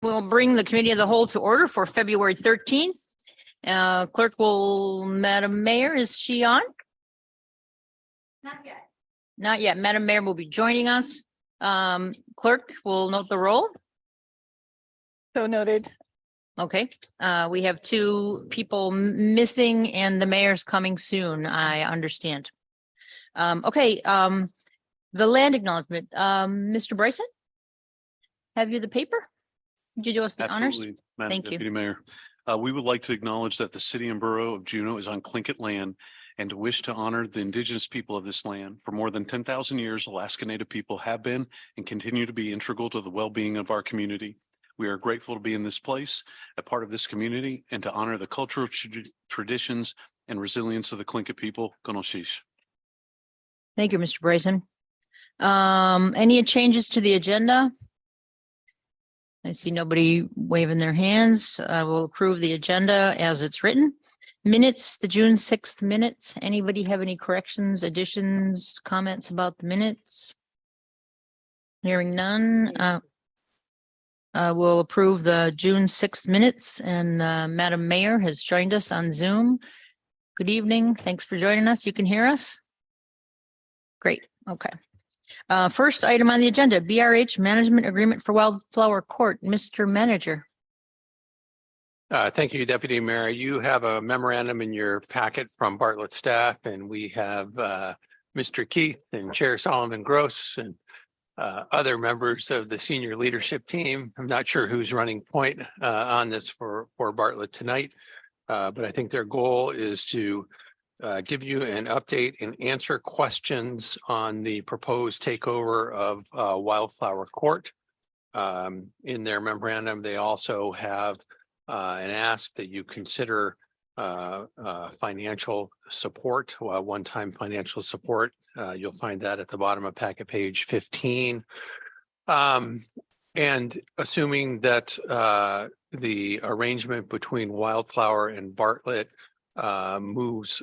We'll bring the committee of the whole to order for February 13th. Madam Mayor, is she on? Not yet. Not yet. Madam Mayor will be joining us. Clerk will note the roll. So noted. Okay, we have two people missing and the mayor's coming soon, I understand. The land acknowledgement, Mr. Bryson? Have you the paper? Could you do us the honors? Absolutely, Madam Thank you. Deputy Mayor. We would like to acknowledge that the city and borough of Juneau is on Tlingit land and to wish to honor the indigenous people of this land. For more than 10,000 years, Alaska Native people have been and continue to be integral to the well-being of our community. We are grateful to be in this place, a part of this community, and to honor the cultural traditions and resilience of the Tlingit people. Konoshish. Thank you, Mr. Bryson. Any changes to the agenda? I see nobody waving their hands. I will approve the agenda as it's written. Minutes, the June 6th minutes. Anybody have any corrections, additions, comments about the minutes? Hearing none. We'll approve the June 6th minutes, and Madam Mayor has joined us on Zoom. Good evening. Thanks for joining us. You can hear us? Great. Okay. First item on the agenda, BRH Management Agreement for Wildflower Court. Mr. Manager. Thank you, Deputy Mayor. You have a memorandum in your packet from Bartlett staff, and we have Mr. Keith and Chair Solomon Gross and other members of the senior leadership team. I'm not sure who's running point on this for Bartlett tonight, but I think their goal is to give you an update and answer questions on the proposed takeover of Wildflower Court. In their memorandum, they also have an ask that you consider financial support, one-time financial support. You'll find that at the bottom of packet page 15. And assuming that the arrangement between Wildflower and Bartlett moves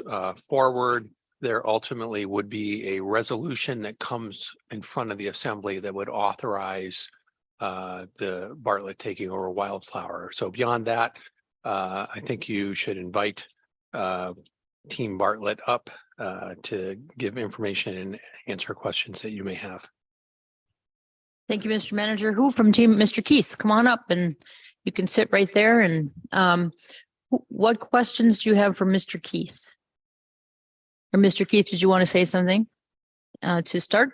forward, there ultimately would be a resolution that comes in front of the assembly that would authorize the Bartlett taking over Wildflower. So beyond that, I think you should invite Team Bartlett up to give information and answer questions that you may have. Thank you, Mr. Manager. Who from team, Mr. Keith, come on up and you can sit right there. And what questions do you have for Mr. Keith? Or Mr. Keith, did you want to say something to start?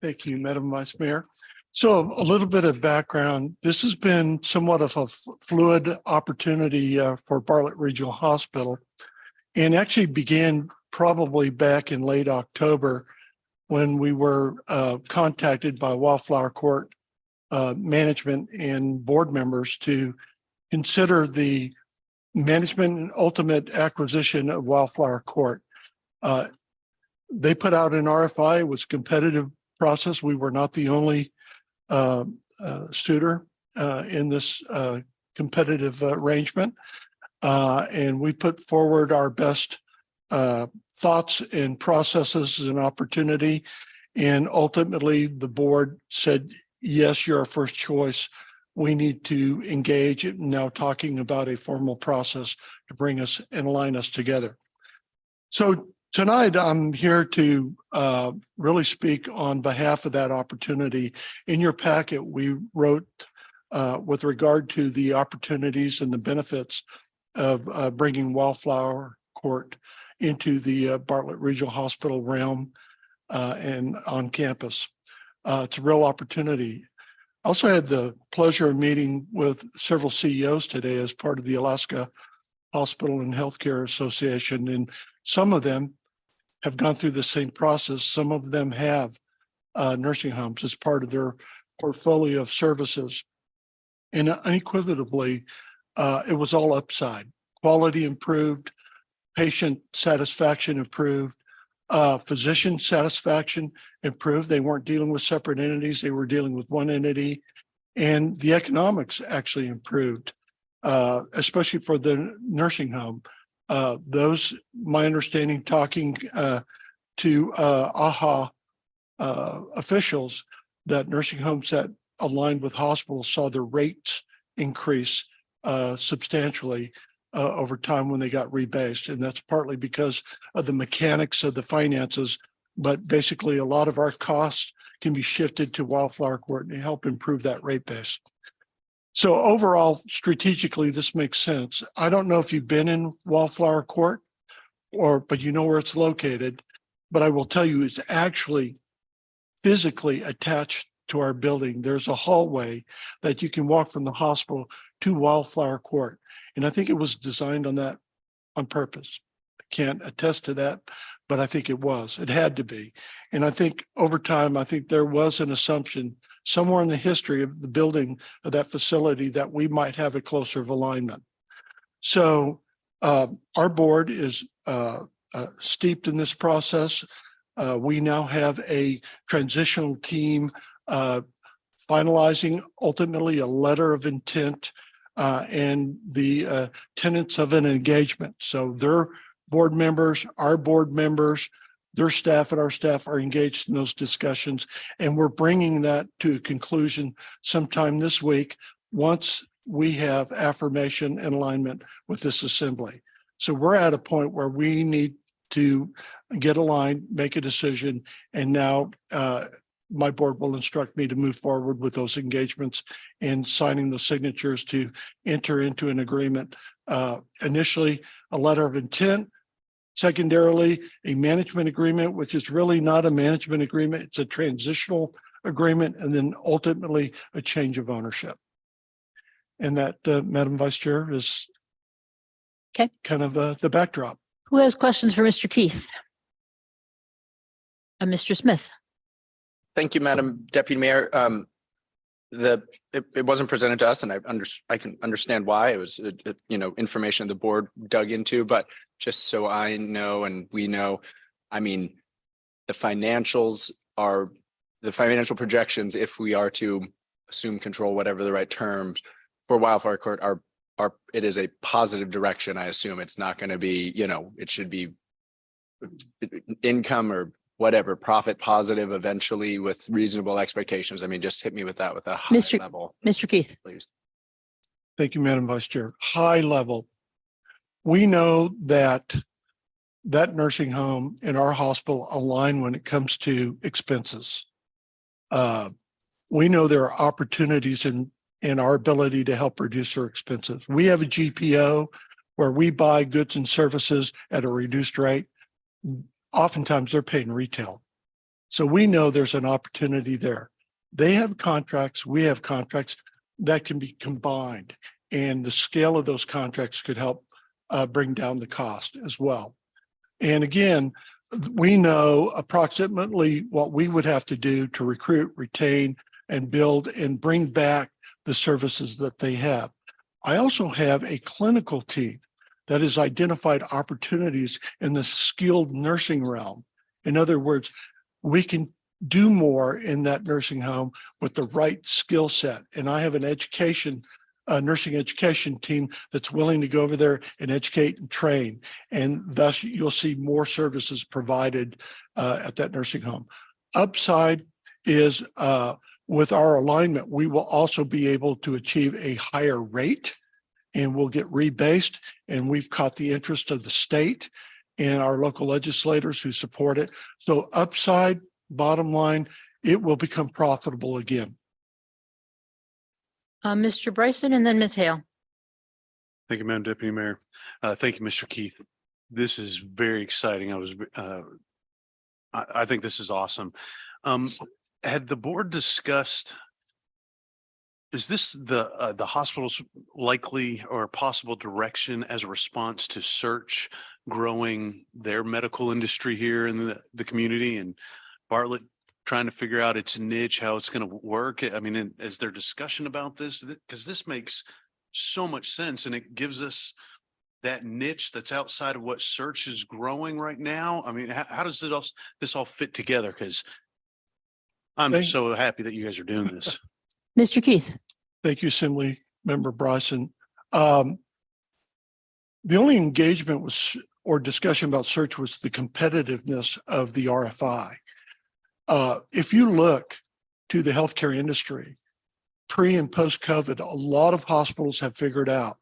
Thank you, Madam Vice Mayor. So a little bit of background. This has been somewhat of a fluid opportunity for Bartlett Regional Hospital, and actually began probably back in late October when we were contacted by Wildflower Court management and board members to consider the management and ultimate acquisition of Wildflower Court. They put out an RFI. It was a competitive process. We were not the only suitor in this competitive arrangement. And we put forward our best thoughts and processes and opportunity. And ultimately, the board said, yes, you're our first choice. We need to engage in now talking about a formal process to bring us and align us together. So tonight, I'm here to really speak on behalf of that opportunity. In your packet, we wrote with regard to the opportunities and the benefits of bringing Wildflower Court into the Bartlett Regional Hospital realm and on campus. It's a real opportunity. I also had the pleasure of meeting with several CEOs today as part of the Alaska Hospital and Healthcare Association, and some of them have gone through the same process. Some of them have nursing homes as part of their portfolio of services. And unequivocally, it was all upside. Quality improved, patient satisfaction improved, physician satisfaction improved. They weren't dealing with separate entities. They were dealing with one entity. And the economics actually improved, especially for the nursing home. My understanding, talking to AHA officials, that nursing homes that aligned with hospitals saw their rates increase substantially over time when they got rebased. And that's partly because of the mechanics of the finances. But basically, a lot of our costs can be shifted to Wildflower Court and help improve that rate base. So overall, strategically, this makes sense. I don't know if you've been in Wildflower Court but you know where it's located. But I will tell you, it's actually physically attached to our building. There's a hallway that you can walk from the hospital to Wildflower Court. And I think it was designed on purpose. I can't attest to that, but I think it was. It had to be. And I think over time, I think there was an assumption somewhere in the history of the building of that facility that we might have a closer alignment. So our board is steeped in this process. We now have a transitional team finalizing ultimately a letter of intent and the tenets of an engagement. So their board members, our board members, their staff and our staff are engaged in those discussions. And we're bringing that to a conclusion sometime this week once we have affirmation and alignment with this assembly. So we're at a point where we need to get aligned, make a decision, and now my board will instruct me to move forward with those engagements and signing the signatures to enter into an agreement. Initially, a letter of intent. Secondarily, a management agreement, which is really not a management agreement. It's a transitional agreement, and then ultimately a change of ownership. And that, Madam Vice Chair, is Okay. kind of the backdrop. Who has questions for Mr. Keith? Mr. Smith. Thank you, Madam Deputy Mayor. It wasn't presented to us, and I can understand why. It was information the board dug into, but just so I know and we know, I mean, the financial projections, if we are to assume control, whatever the right terms for Wildflower Court are it is a positive direction. I assume it's not going to be, it should be income or whatever, profit positive eventually with reasonable expectations. I mean, just hit me with that with a high level. Mr. Keith. Please. Thank you, Madam Vice Chair. High level. We know that nursing home and our hospital align when it comes to expenses. We know there are opportunities in our ability to help reduce our expenses. We have a GPO where we buy goods and services at a reduced rate. Oftentimes they're paying retail. So we know there's an opportunity there. They have contracts, we have contracts that can be combined, and the scale of those contracts could help bring down the cost as well. And again, we know approximately what we would have to do to recruit, retain, and build and bring back the services that they have. I also have a clinical team that has identified opportunities in the skilled nursing realm. In other words, we can do more in that nursing home with the right skill set. And I have an nursing education team that's willing to go over there and educate and train. And thus you'll see more services provided at that nursing home. Upside is with our alignment, we will also be able to achieve a higher rate and we'll get rebased. And we've caught the interest of the state and our local legislators who support it. So upside, bottom line, it will become profitable again. Mr. Bryson and then Ms. Hale. Thank you, Madam Deputy Mayor. Thank you, Mr. Keith. This is very exciting. I think this is awesome. Had the board discussed, is this the hospital's likely or possible direction as a response to search growing their medical industry here in the community, and Bartlett trying to figure out its niche, how it's going to work? I mean, is there discussion about this? Because this makes so much sense, and it gives us that niche that's outside of what search is growing right now. I mean, how does this all fit together? Because I'm so happy that you guys are doing this. Mr. Keith. Thank you, Assembly Member Bryson. The only engagement or discussion about search was the competitiveness of the RFI. If you look to the healthcare industry, pre and post COVID, a lot of hospitals have figured out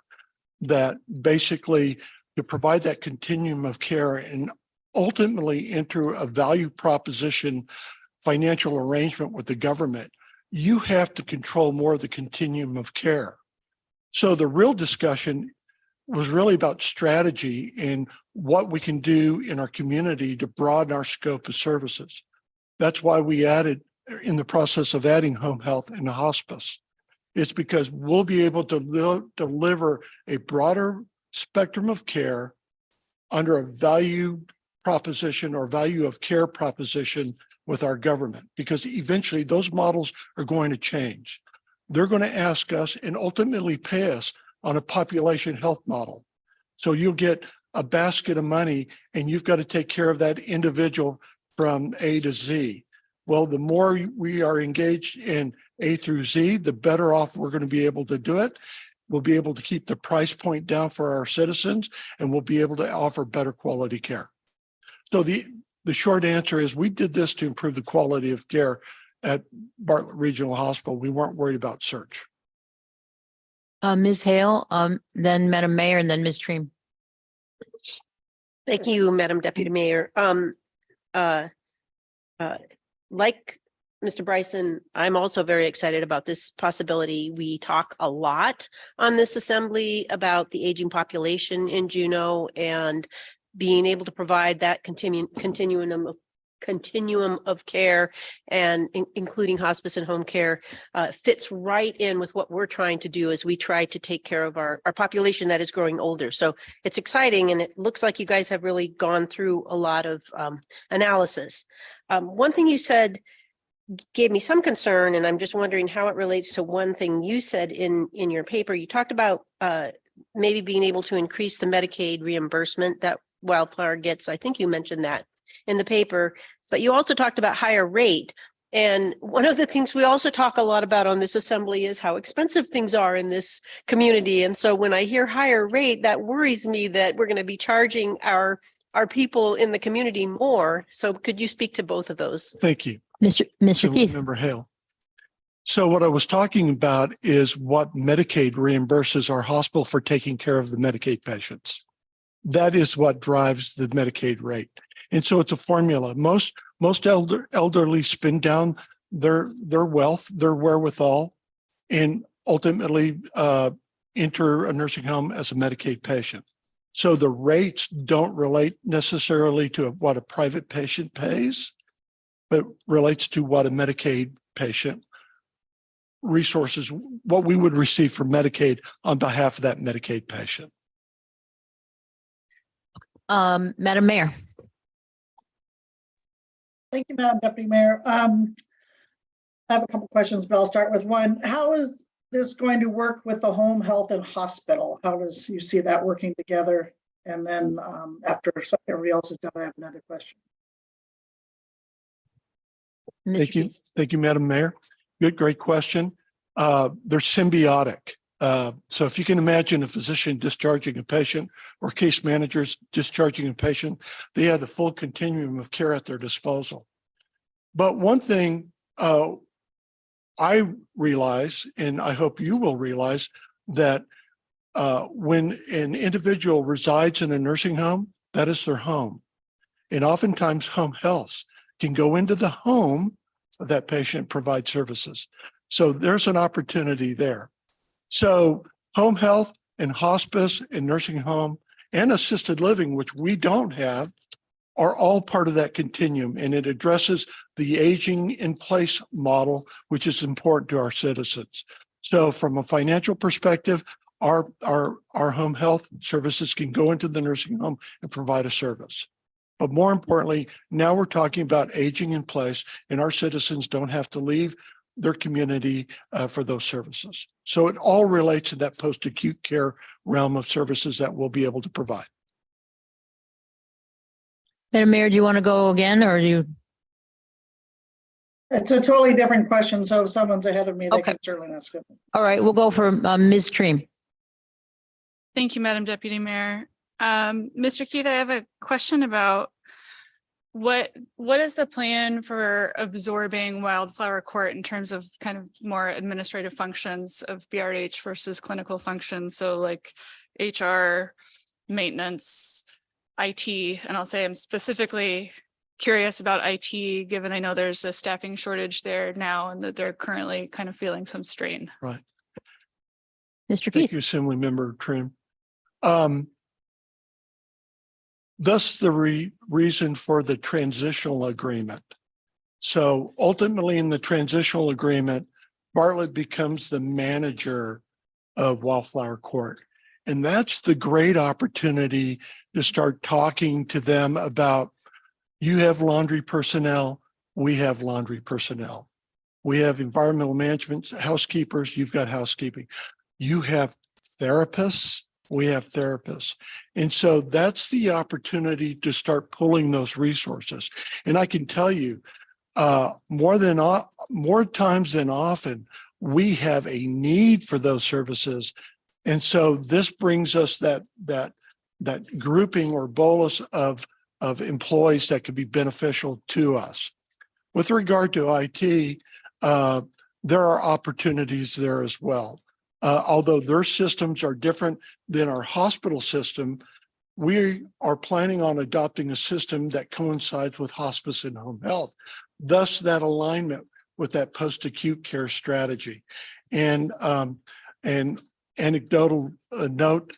that basically to provide that continuum of care and ultimately enter a value proposition financial arrangement with the government, you have to control more of the continuum of care. So the real discussion was really about strategy and what we can do in our community to broaden our scope of services. That's why we added, in the process of adding home health and hospice. It's because we'll be able to deliver a broader spectrum of care under a value proposition or value of care proposition with our government, because eventually those models are going to change. They're going to ask us and ultimately pay us on a population health model. So you'll get a basket of money and you've got to take care of that individual from A to Z. Well, the more we are engaged in A through Z, the better off we're going to be able to do it. We'll be able to keep the price point down for our citizens, and we'll be able to offer better quality care. So the short answer is we did this to improve the quality of care at Bartlett Regional Hospital. We weren't worried about search. Ms. Hale, then Madam Mayor, and then Ms. Treem. Thank you, Madam Deputy Mayor. Like Mr. Bryson, I'm also very excited about this possibility. We talk a lot on this assembly about the aging population in Juneau and being able to provide that continuum of care, and including hospice and home care, fits right in with what we're trying to do as we try to take care of our population that is growing older. So it's exciting, and it looks like you guys have really gone through a lot of analysis. One thing you said gave me some concern, and I'm just wondering how it relates to one thing you said in your paper. You talked about maybe being able to increase the Medicaid reimbursement that Wildflower gets. I think you mentioned that in the paper, but you also talked about higher rate. And one of the things we also talk a lot about on this assembly is how expensive things are in this community. And so when I hear higher rate, that worries me that we're going to be charging our people in the community more. So could you speak to both of those? Thank you. Mr. Keith. Member Hale. So what I was talking about is what Medicaid reimburses our hospital for taking care of the Medicaid patients. That is what drives the Medicaid rate. And so it's a formula. Most elderly spend down their wealth, their wherewithal, and ultimately enter a nursing home as a Medicaid patient. So the rates don't relate necessarily to what a private patient pays, but relates to what a Medicaid patient resources, what we would receive from Medicaid on behalf of that Medicaid patient. Madam Mayor. Thank you, Madam Deputy Mayor. I have a couple questions, but I'll start with one. How is this going to work with the home health and hospital? How does you see that working together? And then after everybody else is done, I have another question. Mr. Thank you. Keith. Thank you, Madam Mayor. Great question. They're symbiotic. So if you can imagine a physician discharging a patient or case managers discharging a patient, they have the full continuum of care at their disposal. But one thing I realize, and I hope you will realize, that when an individual resides in a nursing home, that is their home. And oftentimes home health can go into the home of that patient, provide services. So there's an opportunity there. So home health and hospice and nursing home and assisted living, which we don't have, are all part of that continuum. And it addresses the aging in place model, which is important to our citizens. So from a financial perspective, our home health services can go into the nursing home and provide a service. But more importantly, now we're talking about aging in place, and our citizens don't have to leave their community for those services. So it all relates to that post-acute care realm of services that we'll be able to provide. Madam Mayor, do you want to go again, or do you? It's a totally different question. So if someone's ahead of me, they Okay. can certainly ask it. All right, we'll go for Ms. Treem. Thank you, Madam Deputy Mayor. Mr. Keith, I have a question about what is the plan for absorbing Wildflower Court in terms of kind of more administrative functions of BRH versus clinical functions? So like HR, maintenance, IT, and I'll say I'm specifically curious about IT, given I know there's a staffing shortage there now and that they're currently kind of feeling some strain. Right. Mr. Thank Keith? you, Assemblymember Trim. Thus the reason for the transitional agreement. So ultimately in the transitional agreement, Bartlett becomes the manager of Wildflower Court. And that's the great opportunity to start talking to them about, you have laundry personnel, we have laundry personnel. We have environmental management, housekeepers, you've got housekeeping. You have therapists, we have therapists. And so that's the opportunity to start pulling those resources. And I can tell you, more times than often, we have a need for those services. And so this brings us that grouping or bolus of employees that could be beneficial to us. With regard to IT, there are opportunities there as well. Although their systems are different than our hospital system, we are planning on adopting a system that coincides with hospice and home health. Thus, that alignment with that post-acute care strategy. And anecdotal note,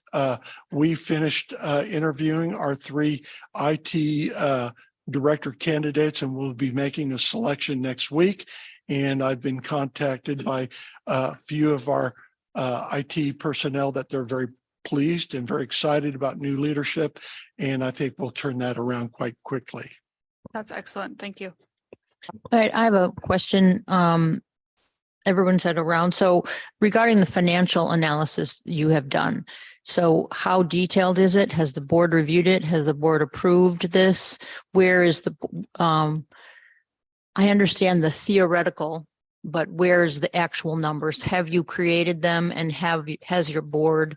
we finished interviewing our 3 IT director candidates, and we'll be making a selection next week. And I've been contacted by a few of our IT personnel that they're very pleased and very excited about new leadership. And I think we'll turn that around quite quickly. That's excellent. Thank you. All right, I have a question. Everyone's had around. So regarding the financial analysis you have done, so how detailed is it? Has the board reviewed it? Has the board approved this? Where is the, I understand the theoretical, but where's the actual numbers? Have you created them and has your board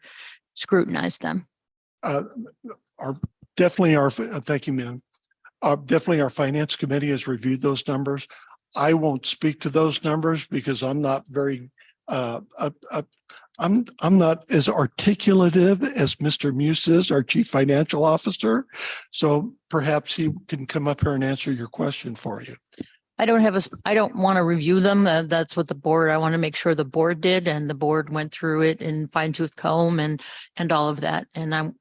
scrutinized them? Thank you, ma'am. Definitely our finance committee has reviewed those numbers. I won't speak to those numbers because I'm not very, I'm not as articulative as Mr. Muse is, our chief financial officer. So perhaps he can come up here and answer your question for you. I don't want to review them. That's what I want to make sure the board did, and the board went through it in fine tooth comb and all of that. And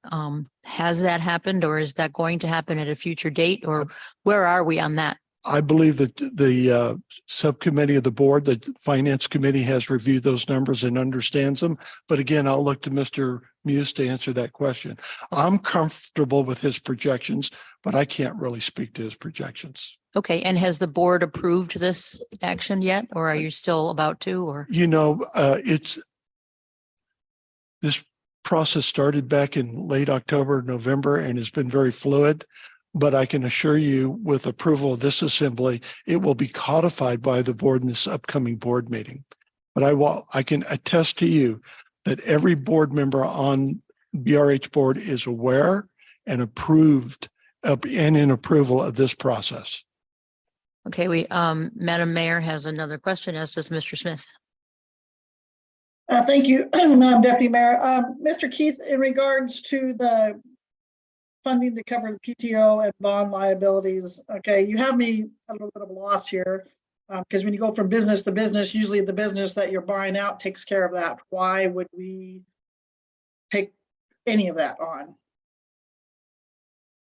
has that happened, or is that going to happen at a future date, or where are we on that? I believe that the subcommittee of the board, the finance committee, has reviewed those numbers and understands them. But again, I'll look to Mr. Muse to answer that question. I'm comfortable with his projections, but I can't really speak to his projections. Okay, and has the board approved this action yet, or are you still about to, or? You know, this process started back in late October, November, and has been very fluid. But I can assure you, with approval of this assembly, it will be codified by the board in this upcoming board meeting. But I can attest to you that every board member on BRH board is aware and approved and in approval of this process. Okay, Madam Mayor has another question, as does Mr. Smith. Thank you, Madam Deputy Mayor. Mr. Keith, in regards to the funding to cover the PTO and bond liabilities, okay, you have me a little bit of a loss here, because when you go from business to business, usually the business that you're buying out takes care of that. Why would we take any of that on?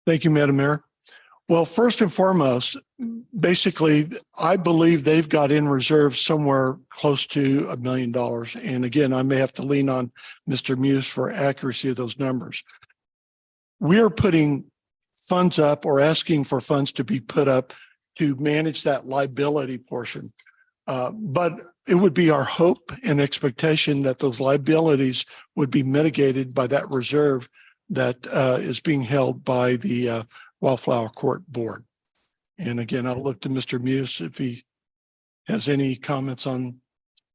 Thank you, Madam Mayor. Well, first and foremost, basically, I believe they've got in reserve somewhere close to $1 million. And again, I may have to lean on Mr. Muse for accuracy of those numbers. We are putting funds up or asking for funds to be put up to manage that liability portion. But it would be our hope and expectation that those liabilities would be mitigated by that reserve that is being held by the Wildflower Court Board. And again, I'll look to Mr. Muse if he has any comments on.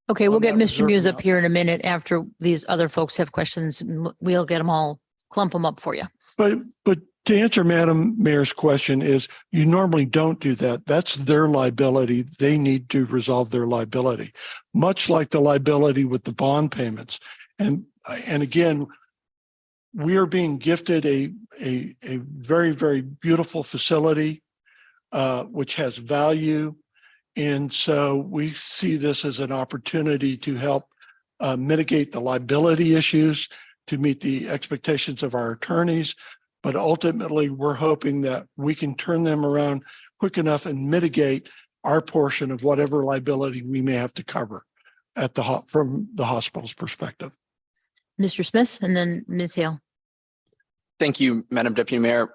Okay, we'll get that Mr. Muse reserve up here in a minute after these other folks have questions. And we'll get them all, clump them up for you. But To answer Madam Mayor's question is you normally don't do that. That's their liability. They need to resolve their liability, much like the liability with the bond payments. And again, we are being gifted a very, very beautiful facility, which has value. And so we see this as an opportunity to help mitigate the liability issues, to meet the expectations of our attorneys. But ultimately, we're hoping that we can turn them around quick enough and mitigate our portion of whatever liability we may have to cover at from the hospital's perspective. Mr. Smith and then Ms. Hale. Thank you, Madam Deputy Mayor.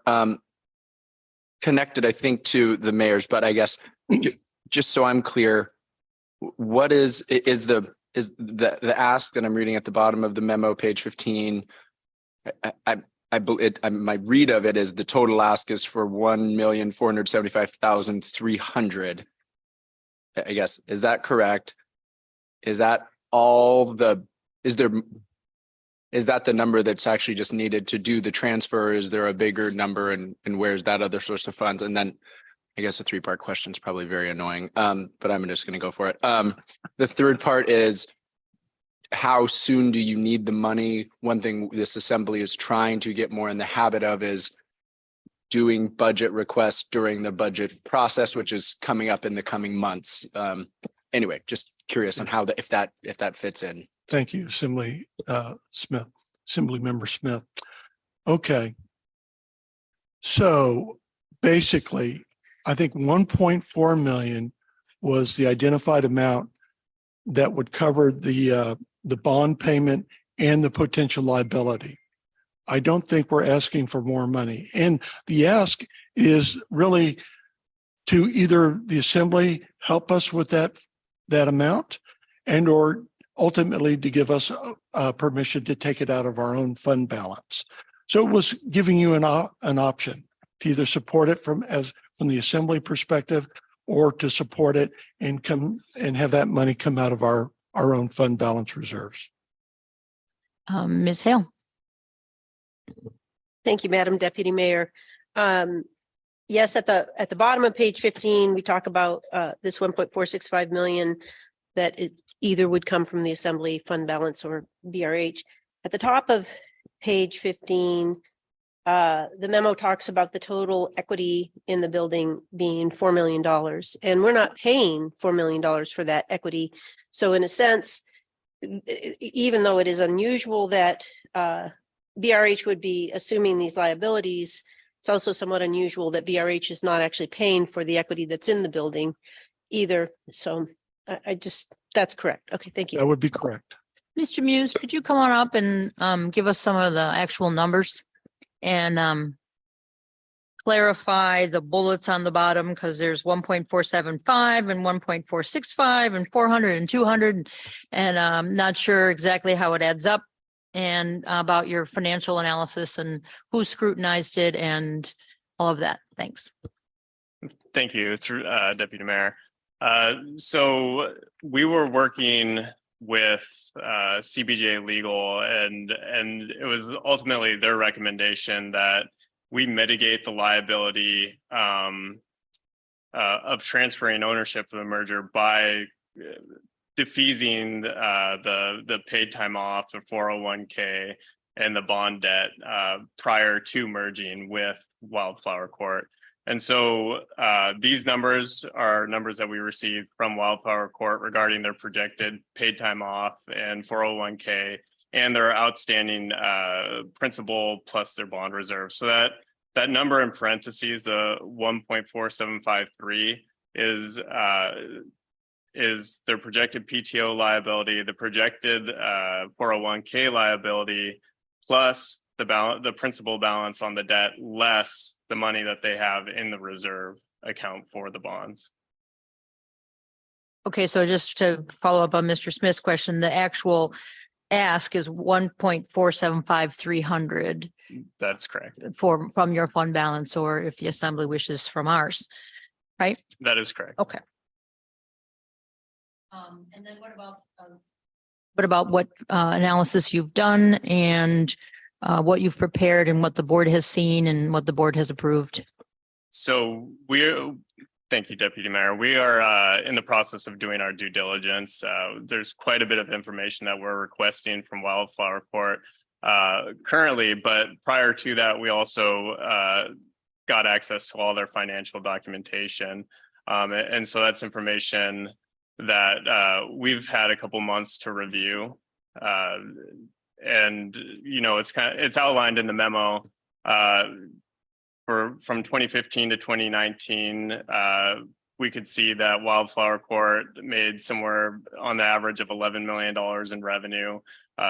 Connected, I think, to the mayor's, but I guess just so I'm clear, what is the ask that I'm reading at the bottom of the memo, page 15? My read of it is the total ask is for 1,475,300. I guess, is that correct? Is that the number that's actually just needed to do the transfer? Is there a bigger number, and where's that other source of funds? And then I guess a 3-part question is probably very annoying, but I'm just going to go for it. The third part is, how soon do you need the money? One thing this assembly is trying to get more in the habit of is doing budget requests during the budget process, which is coming up in the coming months. Anyway, just curious on how if that fits in. Thank you, Assembly Member Smith. Okay. So basically, I think 1.4 million was the identified amount that would cover the bond payment and the potential liability. I don't think we're asking for more money. And the ask is really to either the assembly help us with that amount, and or ultimately to give us permission to take it out of our own fund balance. So it was giving you an option to either support it from the assembly perspective, or to support it and have that money come out of our own fund balance reserves. Ms. Hale. Thank you, Madam Deputy Mayor. Yes, at the bottom of page 15, we talk about this 1.465 million that it either would come from the assembly fund balance or BRH. At the top of page 15, the memo talks about the total equity in the building being $4 million, and we're not paying $4 million for that equity. So in a sense, even though it is unusual that BRH would be assuming these liabilities, it's also somewhat unusual that BRH is not actually paying for the equity that's in the building either. So that's correct. Okay, thank you. That would be correct. Mr. Muse, could you come on up and give us some of the actual numbers and clarify the bullets on the bottom, because there's 1.475 and 1.465 and 400 and 200, and I'm not sure exactly how it adds up, and about your financial analysis and who scrutinized it and all of that. Thanks. Thank you, through Deputy Mayor. So we were working with CBJ Legal, and it was ultimately their recommendation that we mitigate the liability of transferring ownership of the merger by defeasing the paid time off, the 401k, and the bond debt prior to merging with Wildflower Court. And so these numbers are numbers that we received from Wildflower Court regarding their projected paid time off and 401k and their outstanding principal plus their bond reserve. So that number in parentheses, the 1.4753, is their projected PTO liability, the projected 401k liability, plus the principal balance on the debt, less the money that they have in the reserve account for the bonds. Okay, so just to follow up on Mr. Smith's question, the actual ask is 1.475300. That's correct. From your fund balance, or if the assembly wishes from ours, right? That is correct. Okay. And then what about what analysis you've done, and what you've prepared and what the board has seen and what the board has approved. So thank you, Deputy Mayor. We are in the process of doing our due diligence. There's quite a bit of information that we're requesting from Wildflower Court currently, but prior to that, we also got access to all their financial documentation. And so that's information that we've had a couple months to review. And, you know, it's outlined in the memo from 2015 to 2019. We could see that Wildflower Court made somewhere on the average of $11 million in revenue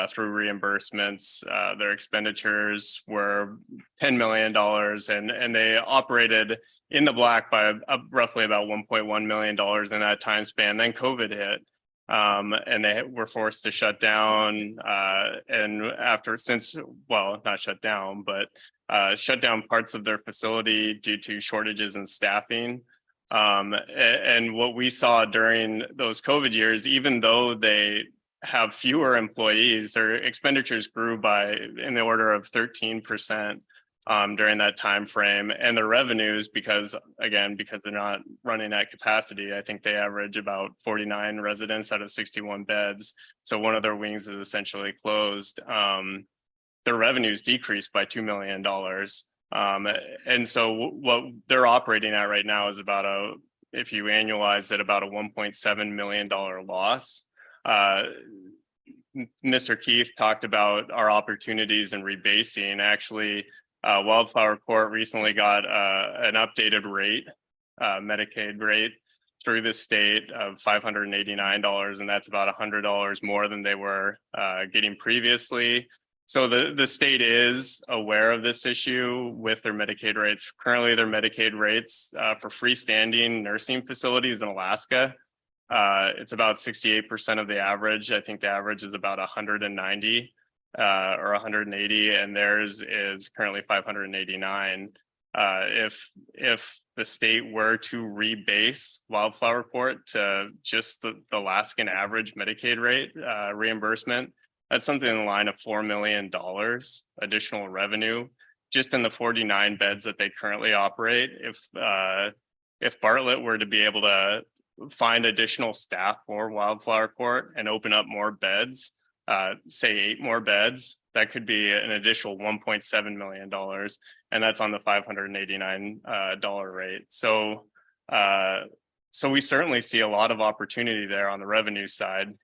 through reimbursements. Their expenditures were $10 million, and they operated in the black by roughly about $1.1 million in that time span. Then COVID hit, and they were forced to shut down. And not shut down, but shut down parts of their facility due to shortages in staffing. And what we saw during those COVID years, even though they have fewer employees, their expenditures grew by in the order of 13% during that time frame. And their revenues, because they're not running at capacity, I think they average about 49 residents out of 61 beds. So one of their wings is essentially closed. Their revenues decreased by $2 million. And so what they're operating at right now is if you annualize it, about a $1.7 million loss. Mr. Keith talked about our opportunities in rebasing. Actually, Wildflower Court recently got an updated rate, Medicaid rate through the state of $589, and that's about $100 more than they were getting previously. So the state is aware of this issue with their Medicaid rates. Currently, their Medicaid rates for freestanding nursing facilities in Alaska, it's about 68% of the average. I think the average is about 190 or 180, and theirs is currently 589. If the state were to rebase Wildflower Court to just the Alaskan average Medicaid rate reimbursement, that's something in the line of $4 million additional revenue just in the 49 beds that they currently operate. If Bartlett were to be able to find additional staff for Wildflower Court and open up more beds, say 8 more beds, that could be an additional $1.7 million. And that's on the $589 rate. So we certainly see a lot of opportunity there on the revenue side.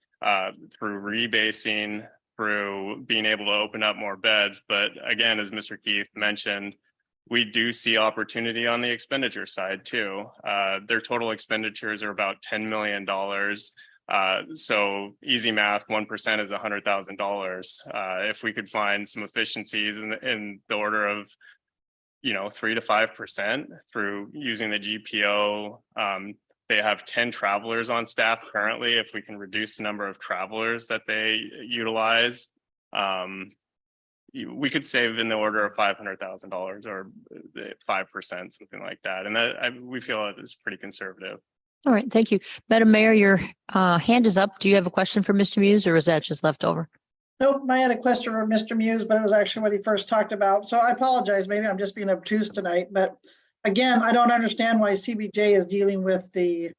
Through rebasing, through being able to open up more beds. But again, as Mr. Keith mentioned, we do see opportunity on the expenditure side too. Their total expenditures are about $10 million. So easy math, 1% is $100,000. If we could find some efficiencies in the order of 3 to 5% through using the GPO, they have 10 travelers on staff currently. If we can reduce the number of travelers that they utilize, we could save in the order of $500,000 or 5%, something like that. And that we feel it is pretty conservative. All right, thank you. Madam Mayor, your hand is up. Do you have a question for Mr. Muse, or is that just left over? Nope, I had a question for Mr. Muse, but it was actually what he first talked about. So I apologize, maybe I'm just being obtuse tonight, but again, I don't understand why CBJ is dealing with the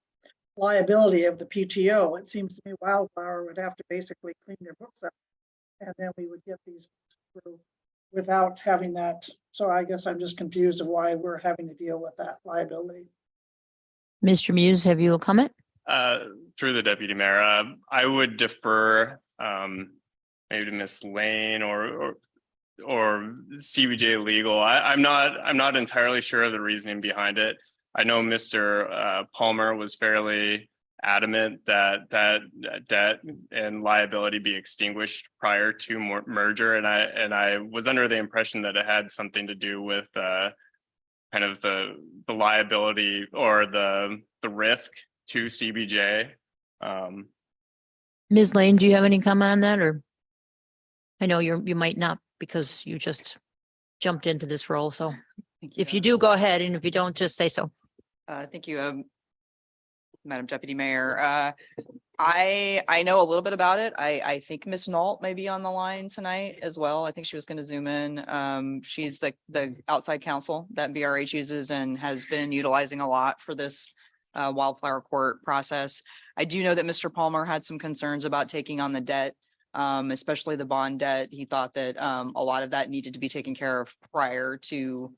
liability of the PTO. It seems to me Wildflower would have to basically clean their books up, and then we would get these through without having that. So I guess I'm just confused of why we're having to deal with that liability. Mr. Muse, have you a comment? Through the Deputy Mayor, I would defer maybe to Ms. Lane or CBJ Legal. I'm not entirely sure of the reasoning behind it. I know Mr. Palmer was fairly adamant that debt and liability be extinguished prior to merger, and I was under the impression that it had something to do with kind of the liability or the risk to CBJ. Ms. Lane, do you have any comment on that, or? I know you might not, because you just jumped into this role. So if you do, go ahead. And if you don't, just say so. Thank you, Madam Deputy Mayor. I know a little bit about it. I think Miss Nault may be on the line tonight as well. I think she was going to zoom in. She's the outside counsel that BRH uses and has been utilizing a lot for this wildflower court process. I do know that Mr. Palmer had some concerns about taking on the debt, especially the bond debt. He thought that a lot of that needed to be taken care of prior to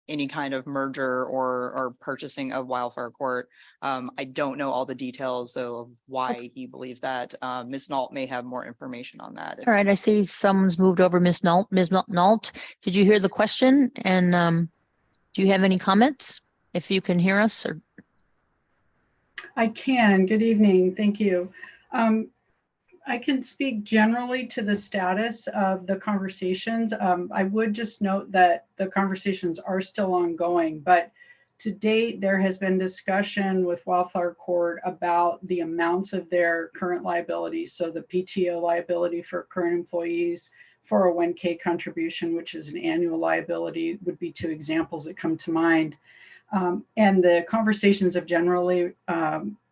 any kind of merger or purchasing of wildflower court. I don't know all the details though of why he believes that. Ms. Nault may have more information on that. All right, I see someone's moved over, Ms. Nault. Ms. Nault, did you hear the question? And do you have any comments? If you can hear us or. I can. Good evening. Thank you. I can speak generally to the status of the conversations. I would just note that the conversations are still ongoing, but to date, there has been discussion with Wildflower Court about the amounts of their current liabilities. So the PTO liability for current employees, 401k contribution, which is an annual liability, would be two examples that come to mind. And the conversations have generally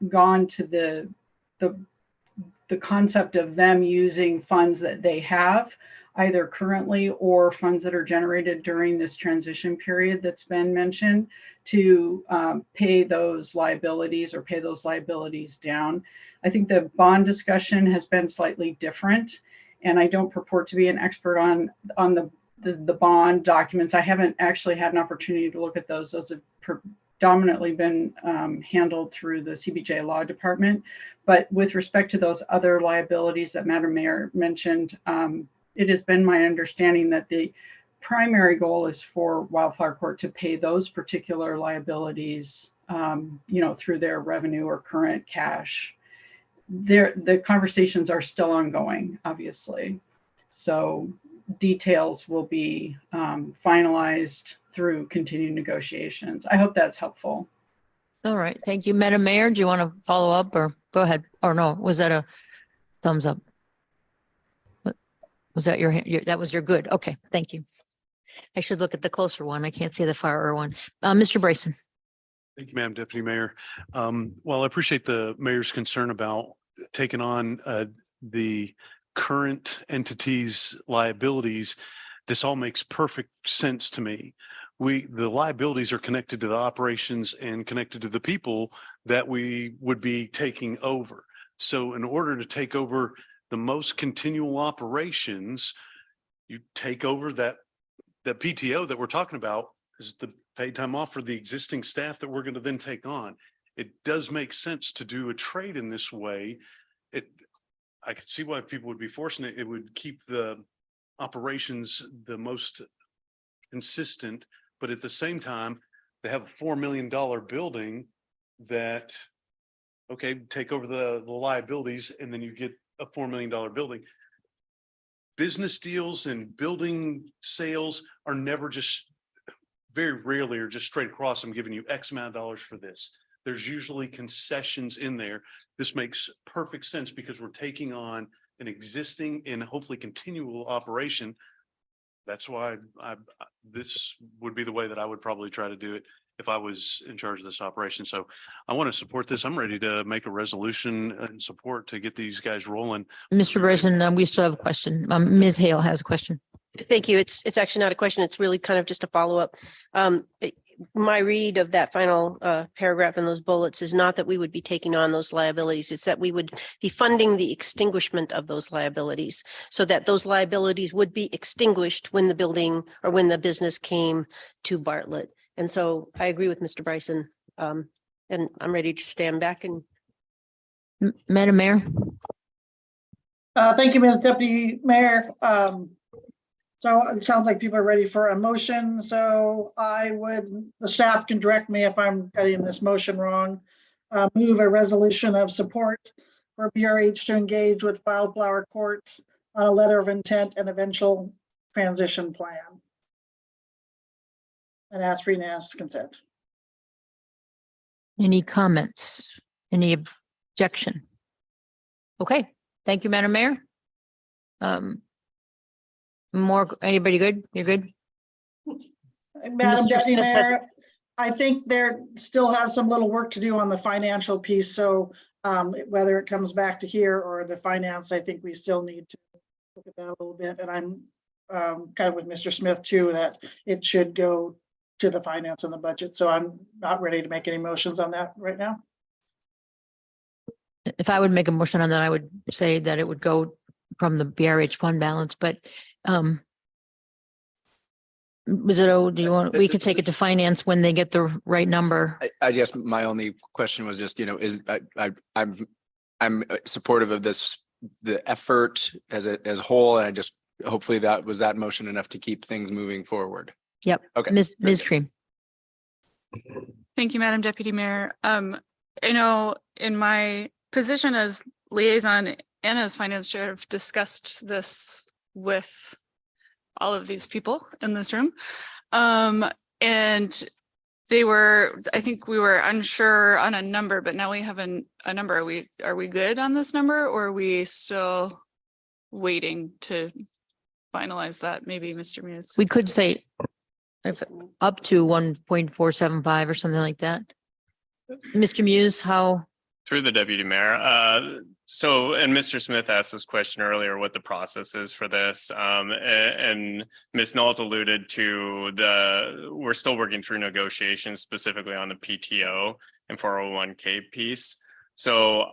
gone to the concept of them using funds that they have either currently or funds that are generated during this transition period that's been mentioned to pay those liabilities or pay those liabilities down. I think the bond discussion has been slightly different, and I don't purport to be an expert on the bond documents. I haven't actually had an opportunity to look at those. Those have predominantly been handled through the CBJ Law Department. But with respect to those other liabilities that Madam Mayor mentioned, it has been my understanding that the primary goal is for Wildflower Court to pay those particular liabilities, through their revenue or current cash. The conversations are still ongoing, obviously. So details will be finalized through continued negotiations. I hope that's helpful. All right, thank you. Madam Mayor, do you want to follow up or go ahead? Or no, was that a thumbs up? Was that your hand? That was your good. Okay, thank you. I should look at the closer one. I can't see the far one. Mr. Bryson. Thank you, Madam Deputy Mayor. Well, I appreciate the mayor's concern about taking on the current entity's liabilities. This all makes perfect sense to me. The liabilities are connected to the operations and connected to the people that we would be taking over. So in order to take over the most continual operations, you take over that PTO that we're talking about is the paid time off for the existing staff that we're going to then take on. It does make sense to do a trade in this way. I could see why people would be forcing it. It would keep the operations the most consistent, but at the same time, they have a $4 million building that, okay, take over the liabilities and then you get a $4 million building. Business deals and building sales are never just, very rarely are just straight across. I'm giving you X amount of dollars for this. There's usually concessions in there. This makes perfect sense because we're taking on an existing and hopefully continual operation. That's why this would be the way that I would probably try to do it if I was in charge of this operation. So I want to support this. I'm ready to make a resolution and support to get these guys rolling. Mr. Bryson, we still have a question. Ms. Hale has a question. Thank you. It's actually not a question. It's really kind of just a follow-up. My read of that final paragraph in those bullets is not that we would be taking on those liabilities. It's that we would be funding the extinguishment of those liabilities so that those liabilities would be extinguished when the building or when the business came to Bartlett. And so I agree with Mr. Bryson, and I'm ready to stand back and. Madam Mayor. Thank you, Ms. Deputy Mayor. So it sounds like people are ready for a motion. So the staff can direct me if I'm getting this motion wrong. Move a resolution of support for BRH to engage with Wildflower Court on a letter of intent and eventual transition plan. And ask for unanimous consent. Any comments? Any objection? Okay, thank you, Madam Mayor. Anybody good? You're good? Madam Mr. Deputy Smith has- Mayor, I think there still has some little work to do on the financial piece. So Whether it comes back to here or the finance, I think we still need to look at that a little bit. And I'm kind of with Mr. Smith too, that it should go to the finance and the budget. So I'm not ready to make any motions on that right now. If I would make a motion on that, I would say that it would go from the BRH fund balance, but was it, do you want, we can take it to finance when they get the right number. I guess my only question was just, I'm supportive of this, the effort as a whole, and I just, hopefully that was that motion enough to keep things moving forward. Yep. Okay. Ms. Very good. Cream. Thank you, Madam Deputy Mayor. I know in my position as liaison and as finance chair, I've discussed this with all of these people in this room. And they were, I think we were unsure on a number, but now we have a number. Are we good on this number, or are we still waiting to finalize that? Maybe Mr. Muse. We could say if up to 1.475 or something like that. Mr. Muse, how? Through the deputy mayor. So, and Mr. Smith asked this question earlier, what the process is for this. And Ms. Nault alluded to we're still working through negotiations specifically on the PTO and 401k piece. So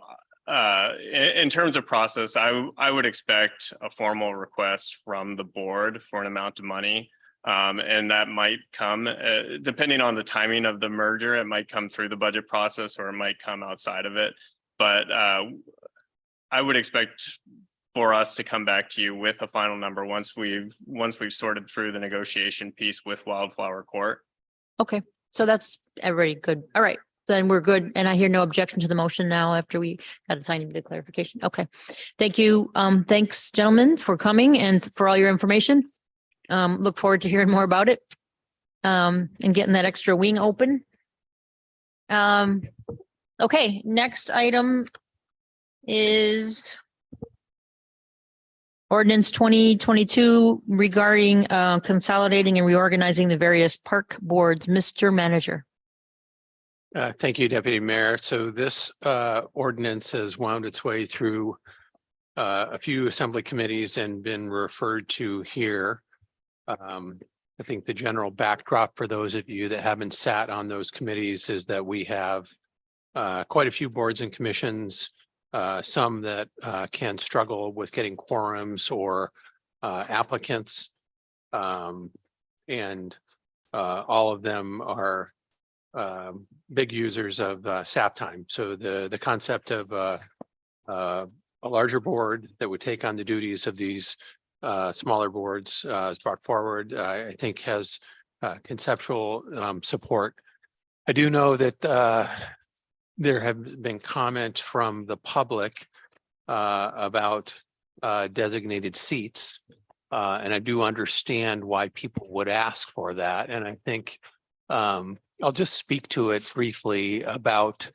in terms of process, I would expect a formal request from the board for an amount of money. And that might come, depending on the timing of the merger, it might come through the budget process or it might come outside of it. But I would expect for us to come back to you with a final number once we've sorted through the negotiation piece with Wildflower Court. Okay, so that's everybody good. All right, then we're good. And I hear no objection to the motion now after we got a tiny bit of clarification. Okay, thank you. Thanks, gentlemen, for coming and for all your information. Look forward to hearing more about it and getting that extra wing open. Okay, next item is ordinance 2022 regarding consolidating and reorganizing the various park boards. Mr. Manager. Thank you, Deputy Mayor. So this ordinance has wound its way through a few assembly committees and been referred to here. I think the general backdrop for those of you that haven't sat on those committees is that we have quite a few boards and commissions, some that can struggle with getting quorums or applicants. And all of them are big users of staff time. So the concept of a larger board that would take on the duties of these smaller boards is brought forward, I think has conceptual support. I do know that there have been comments from the public about designated seats. And I do understand why people would ask for that. And I think I'll just speak to it briefly about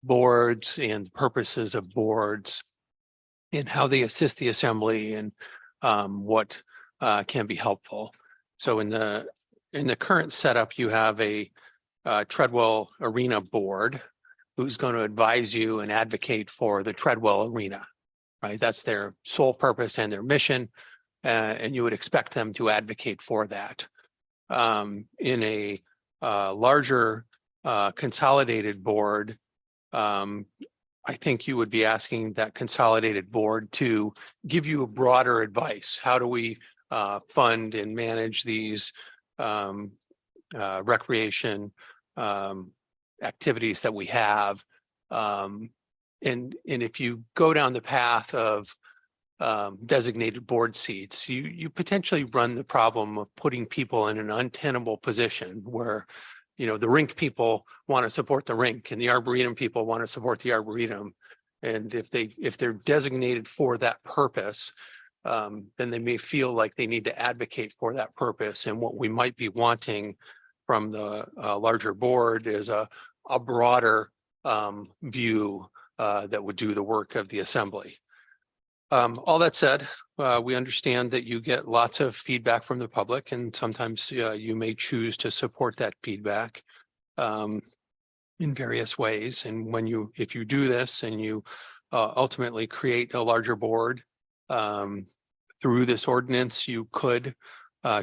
boards and purposes of boards and how they assist the assembly and what can be helpful. So in the current setup, you have a Treadwell Arena board who's going to advise you and advocate for the Treadwell Arena, right? That's their sole purpose and their mission, and you would expect them to advocate for that. In a larger consolidated board, I think you would be asking that consolidated board to give you a broader advice. How do we fund and manage these recreation activities that we have? And if you go down the path of designated board seats, you potentially run the problem of putting people in an untenable position where, you know, the rink people want to support the rink and the arboretum people want to support the arboretum. And if they're designated for that purpose, then they may feel like they need to advocate for that purpose. And what we might be wanting from the larger board is a broader view that would do the work of the assembly. All that said, we understand that you get lots of feedback from the public, and sometimes you may choose to support that feedback. in various ways. And if you do this and you ultimately create a larger board through this ordinance, you could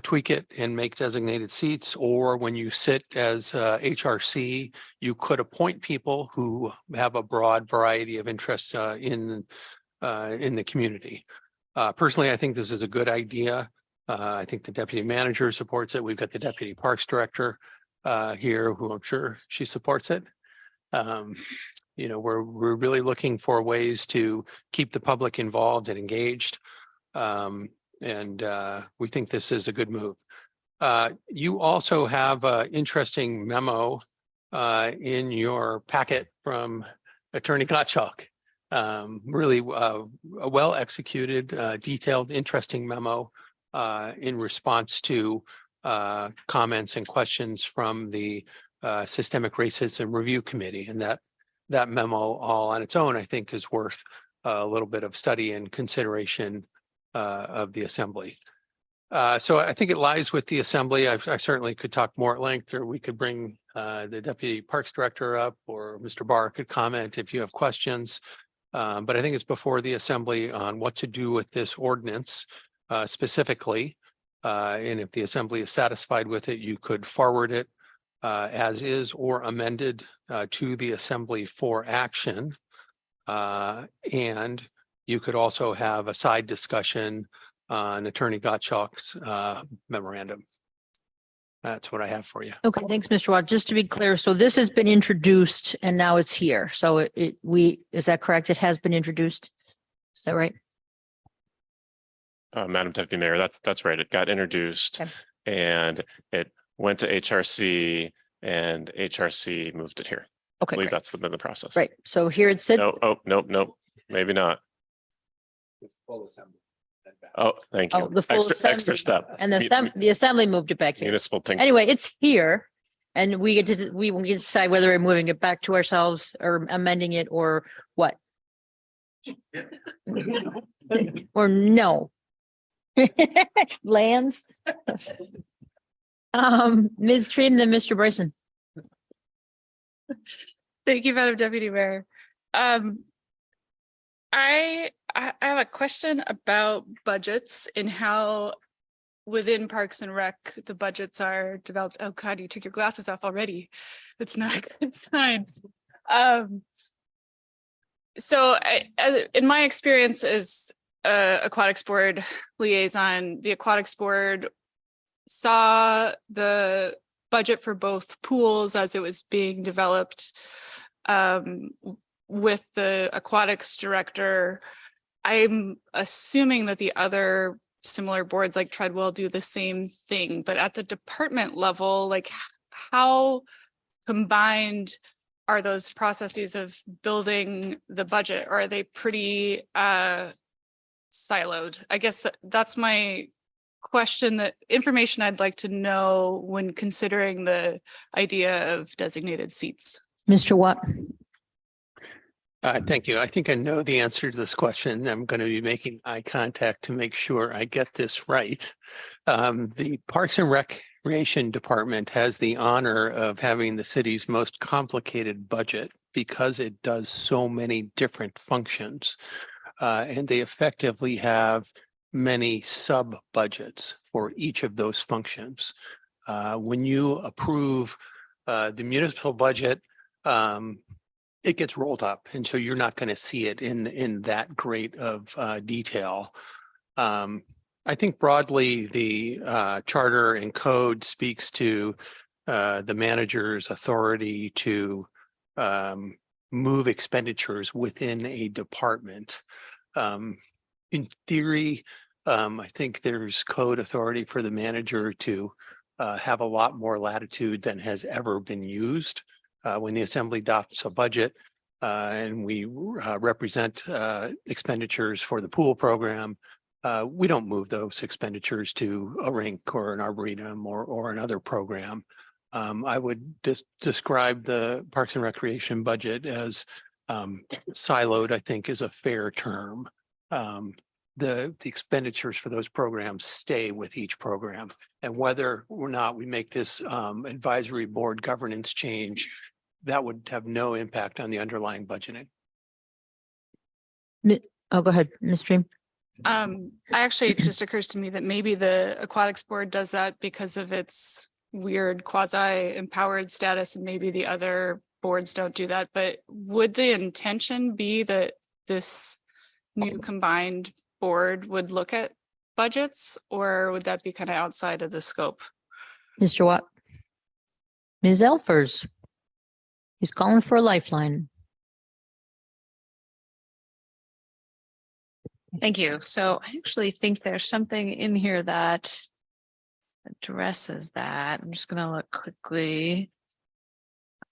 tweak it and make designated seats, or when you sit as HRC, you could appoint people who have a broad variety of interests in the community. Personally, I think this is a good idea. I think the deputy manager supports it. We've got the deputy parks director here, who I'm sure she supports it. We're really looking for ways to keep the public involved and engaged. And we think this is a good move. You also have an interesting memo in your packet from Attorney Gottschalk. Really a well-executed, detailed, interesting memo in response to comments and questions from the Systemic Racism Review Committee. And that memo all on its own, I think, is worth a little bit of study and consideration of the Assembly. So I think it lies with the Assembly. I certainly could talk more at length, or we could bring the Deputy Parks Director up, or Mr. Barr could comment if you have questions. But I think it's before the Assembly on what to do with this ordinance specifically. And if the Assembly is satisfied with it, you could forward it as is or amended to the Assembly for action. And you could also have a side discussion on Attorney Gottschalk's memorandum. That's what I have for you. Okay, thanks, Mr. Watt. Just to be clear, so this has been introduced and now it's here. So is that correct? It has been introduced? Is that right? Madam Deputy Mayor, that's right. It got introduced and it went to HRC and HRC moved it here. Okay, I believe great. that's been the process. Right. So here it said. No, oh, nope, maybe not. Oh, thank you. The full Extra assembly. step. And the Assembly moved it back here. Municipal ping. Anyway, it's here. And we get to decide whether we're moving it back to ourselves or amending it or what. Or no. Lands. Ms. Trina and Mr. Bryson. Thank you, Madam Deputy Mayor. I have a question about budgets and how within Parks and Rec, the budgets are developed. Oh God, you took your glasses off already. It's not, it's fine. So in my experience as Aquatics Board liaison, the Aquatics Board saw the budget for both pools as it was being developed with the aquatics director. I'm assuming that the other similar boards like Treadwell do the same thing, but at the department level, like how combined are those processes of building the budget, or are they pretty siloed? I guess that's my question, that information I'd like to know when considering the idea of designated seats. Mr. Watt. Thank you. I think I know the answer to this question. I'm going to be making eye contact to make sure I get this right. The Parks and Recreation Department has the honor of having the city's most complicated budget because it does so many different functions. And they effectively have many sub-budgets for each of those functions. When you approve the municipal budget, it gets rolled up, and so you're not going to see it in that great of detail. I think broadly the charter and code speaks to the manager's authority to move expenditures within a department. In theory, I think there's code authority for the manager to have a lot more latitude than has ever been used. When the Assembly adopts a budget and we represent expenditures for the pool program, we don't move those expenditures to a rink or an arboretum or another program. I would describe the Parks and Recreation budget as siloed, I think is a fair term. The expenditures for those programs stay with each program, and whether or not we make this advisory board governance change that would have no impact on the underlying budgeting. Oh, go ahead, Ms. Stream. It just occurs to me that maybe the aquatics board does that because of its weird quasi empowered status, and maybe the other boards don't do that. But would the intention be that this new combined board would look at budgets, or would that be kind of outside of the scope? Mr. Watt. Ms. Elfers. He's calling for a lifeline. Thank you. So I actually think there's something in here that addresses that. I'm just going to look quickly.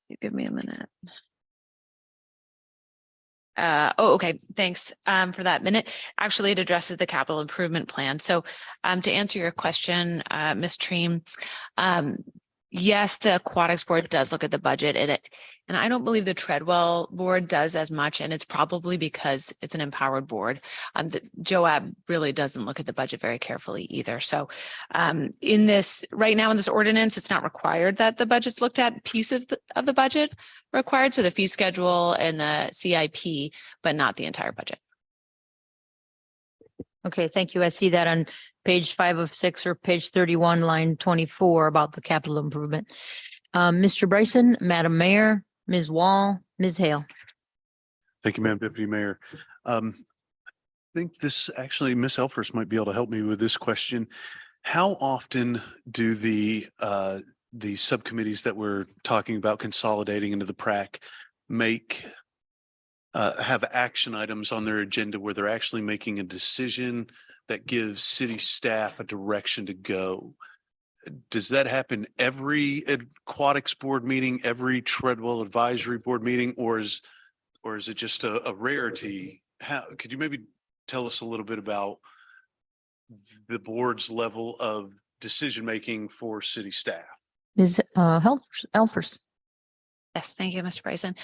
You give me a minute. Okay. Thanks for that minute. Actually, it addresses the capital improvement plan. So to answer your question, Ms. Treem, yes, the aquatics board does look at the budget, and I don't believe the Treadwell board does as much, and it's probably because it's an empowered board. The JOAB really doesn't look at the budget very carefully either. So in this, right now in this ordinance, it's not required that the budget's looked at. Piece of the budget required, so the fee schedule and the CIP, but not the entire budget. Okay, thank you. I see that on page 5 of 6 or page 31, line 24 about the capital improvement. Mr. Bryson, Madam Mayor, Ms. Wall, Ms. Hale. Thank you, Madam Deputy Mayor. I think this actually, Ms. Elfers might be able to help me with this question. How often do the subcommittees that we're talking about consolidating into the PrAC have action items on their agenda where they're actually making a decision that gives city staff a direction to go? Does that happen every aquatics board meeting, every Treadwell advisory board meeting, or is it just a rarity? How could you maybe tell us a little bit about the board's level of decision making for city staff? Ms. Elfers. Yes, thank you, Mr. Bryson.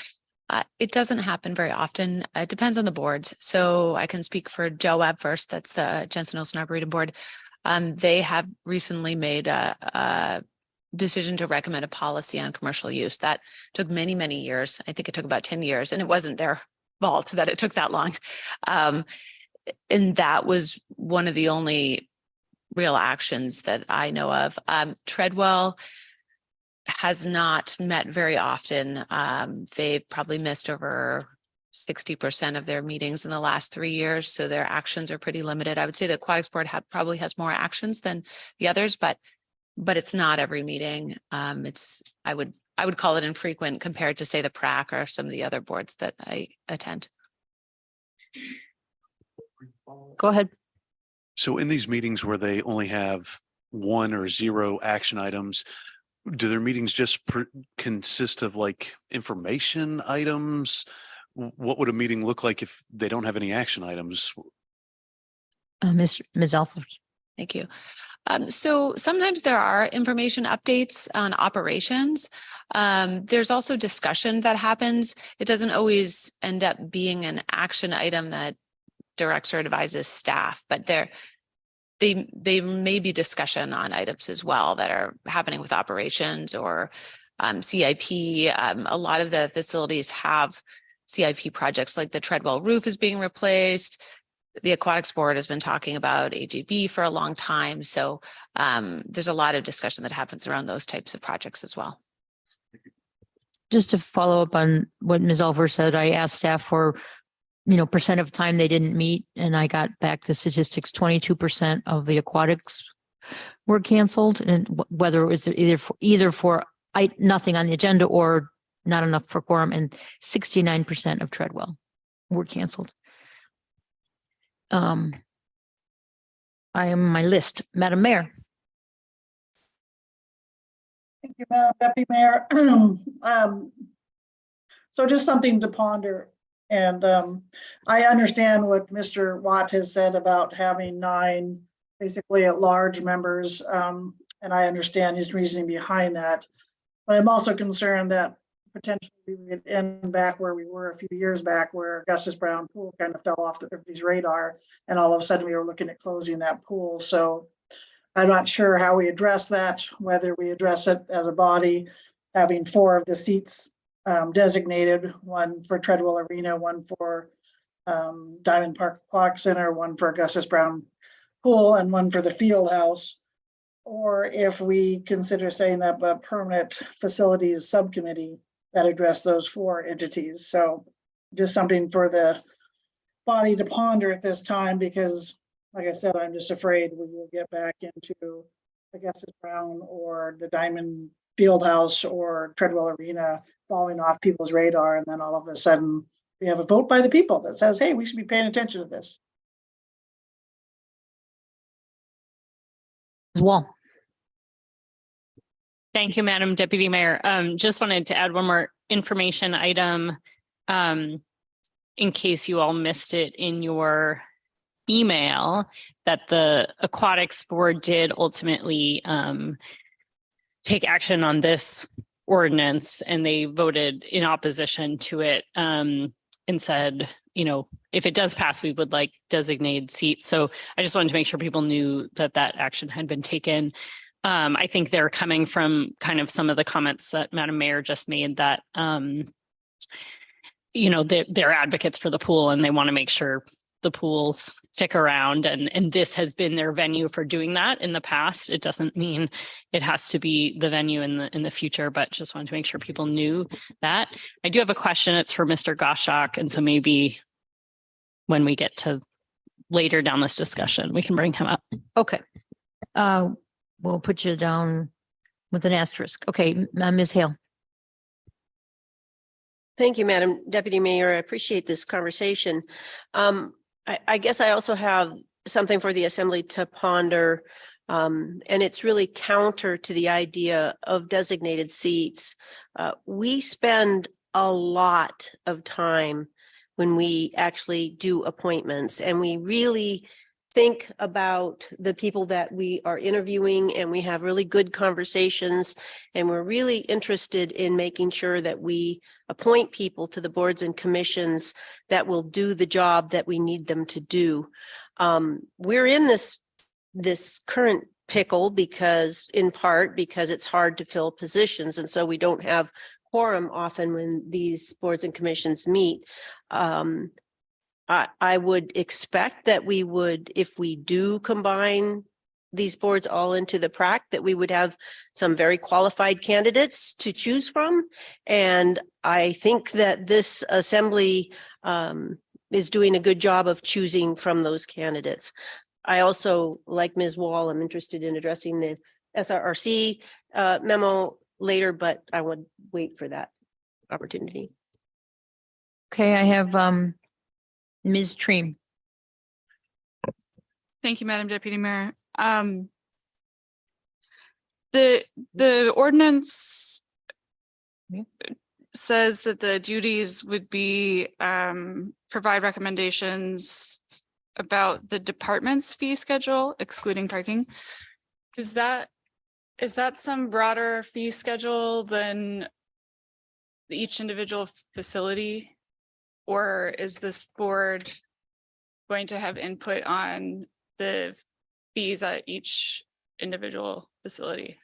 It doesn't happen very often. It depends on the boards. So I can speak for JOAB first. That's the Jensen Olson Arboretum Board. They have recently made a decision to recommend a policy on commercial use. That took many, many years. I think it took about 10 years, and it wasn't their fault that it took that long. And that was one of the only real actions that I know of. Treadwell has not met very often. They've probably missed over 60% of their meetings in the last 3 years. So their actions are pretty limited. I would say the aquatics board probably has more actions than the others, but it's not every meeting. I would call it infrequent compared to, say, the PrAC or some of the other boards that I attend. Go ahead. So in these meetings where they only have 1 or 0 action items, do their meetings just consist of like information items? What would a meeting look like if they don't have any action items? Ms. Elfers. Thank you. So sometimes there are information updates on operations. There's also discussion that happens. It doesn't always end up being an action item that directs or advises staff, but they may be discussion on items as well that are happening with operations or CIP. A lot of the facilities have CIP projects, like the Treadwell roof is being replaced. The aquatics board has been talking about AGB for a long time. So there's a lot of discussion that happens around those types of projects as well. Just to follow up on what Ms. Elfers said, I asked staff for percent of time they didn't meet, and I got back the statistics. 22% of the aquatics were canceled, and whether it was either for nothing on the agenda or not enough for quorum, and 69% of Treadwell were canceled. I am my list, Madam Mayor. Thank you, Madam Deputy Mayor. So just something to ponder. And I understand what Mr. Watt has said about having 9 basically at-large members, and I understand his reasoning behind that. But I'm also concerned that potentially we would end back where we were a few years back, where Augustus Brown Pool kind of fell off everybody's radar, and all of a sudden we were looking at closing that pool. So I'm not sure how we address that, whether we address it as a body, having 4 of the seats designated, one for Treadwell Arena, one for Diamond Park Aquatic Center, one for Augustus Brown Pool, and one for the Field House. Or if we consider setting up a permanent facilities subcommittee that address those 4 entities. So just something for the body to ponder at this time, because like I said, I'm just afraid we will get back into Augustus Brown or the Diamond Fieldhouse or Treadwell Arena falling off people's radar. And then all of a sudden we have a vote by the people that says, hey, we should be paying attention to this. Ms. Wall. Thank you, Madam Deputy Mayor. Just wanted to add one more information item in case you all missed it in your email, that the Aquatics Board did ultimately take action on this ordinance, and they voted in opposition to it and said, you know, if it does pass, we would like designated seats. So I just wanted to make sure people knew that that action had been taken. I think they're coming from kind of some of the comments that Madam Mayor just made, that, you know, they're advocates for the pool and they want to make sure the pools stick around. And this has been their venue for doing that in the past. It doesn't mean it has to be the venue in the future, but just wanted to make sure people knew that. I do have a question. It's for Mr. Goshak. And so maybe when we get to later down this discussion, we can bring him up. Okay. We'll put you down with an asterisk. Okay, Ms. Hale. Thank you, Madam Deputy Mayor. I appreciate this conversation. I guess I also have something for the Assembly to ponder, and it's really counter to the idea of designated seats. We spend a lot of time when we actually do appointments, and we really think about the people that we are interviewing, and we have really good conversations, and we're really interested in making sure that we appoint people to the boards and commissions that will do the job that we need them to do. We're in this current pickle because, in part, because it's hard to fill positions, and so we don't have quorum often when these boards and commissions meet. I would expect that we would, if we do combine these boards all into the PRAC, that we would have some very qualified candidates to choose from. And I think that this Assembly is doing a good job of choosing from those candidates. I also, like Ms. Wall, I'm interested in addressing the SRRC memo later, but I would wait for that opportunity. Okay, I have Ms. Treem. Thank you, Madam Deputy Mayor. The ordinance says that the duties would be provide recommendations about the department's fee schedule, excluding parking. Is that some broader fee schedule than each individual facility? Or is this board going to have input on the fees at each individual facility?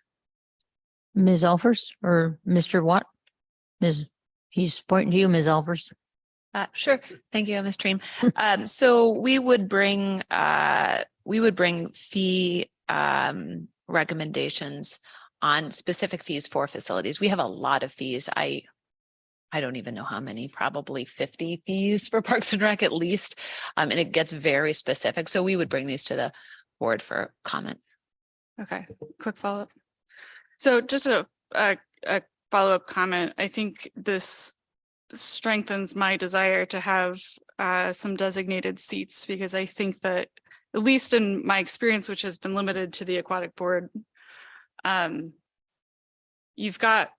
Ms. Elfers or Mr. Watt? He's pointing to you, Ms. Elfers. Sure. Thank you, Ms. Treem. So we would bring fee recommendations on specific fees for facilities. We have a lot of fees. I don't even know how many, probably 50 fees for Parks and Rec at least. And it gets very specific. So we would bring these to the board for comment. Okay, quick follow-up. So just a follow-up comment. I think this strengthens my desire to have some designated seats, because I think that, at least in my experience, which has been limited to the aquatic board, you've got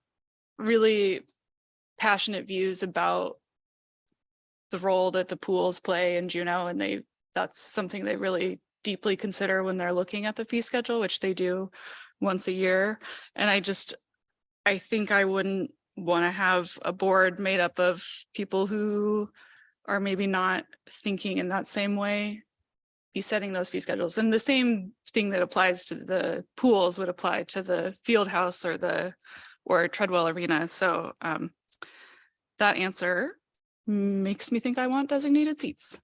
really passionate views about the role that the pools play in Juneau, and that's something they really deeply consider when they're looking at the fee schedule, which they do once a year. And I think I wouldn't want to have a board made up of people who are maybe not thinking in that same way be setting those fee schedules. And the same thing that applies to the pools would apply to the field house or Treadwell Arena. So that answer makes me think I want designated seats.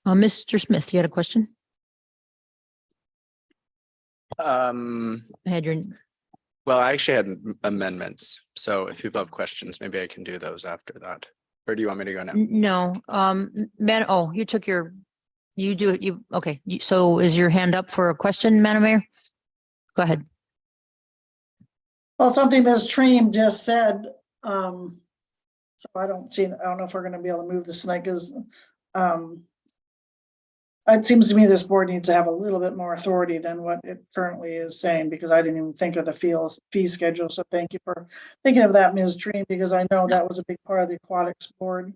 Mr. Smith, you had a question? I had your, Well, I actually had amendments. So if people have questions, maybe I can do those after that. Or do you want me to go now? no, man, oh, you took your, you do it, you, okay. So is your hand up for a question, Madam Mayor? Go ahead. Well, something Ms. Treem just said, so I don't know if we're gonna be able to move this tonight, because it seems to me this board needs to have a little bit more authority than what it currently is saying, because I didn't even think of the fee schedule. So thank you for thinking of that, Ms. Treem, because I know that was a big part of the aquatics board.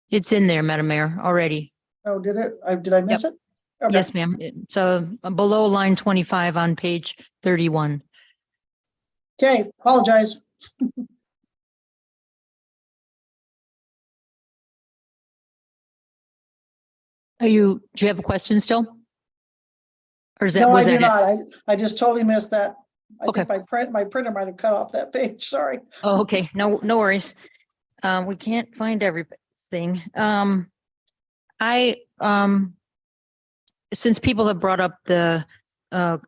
It's in there, Madam Mayor, already. Oh, did it? Did I miss it? Okay. Yes, ma'am. So below line 25 on page 31. Okay, apologize. Do you have a question still? Or is that, No, I was do that it? not. I just totally missed that. I Okay. think my printer might have cut off that page. Sorry. Oh, okay. No worries. We can't find everything. Since people have brought up the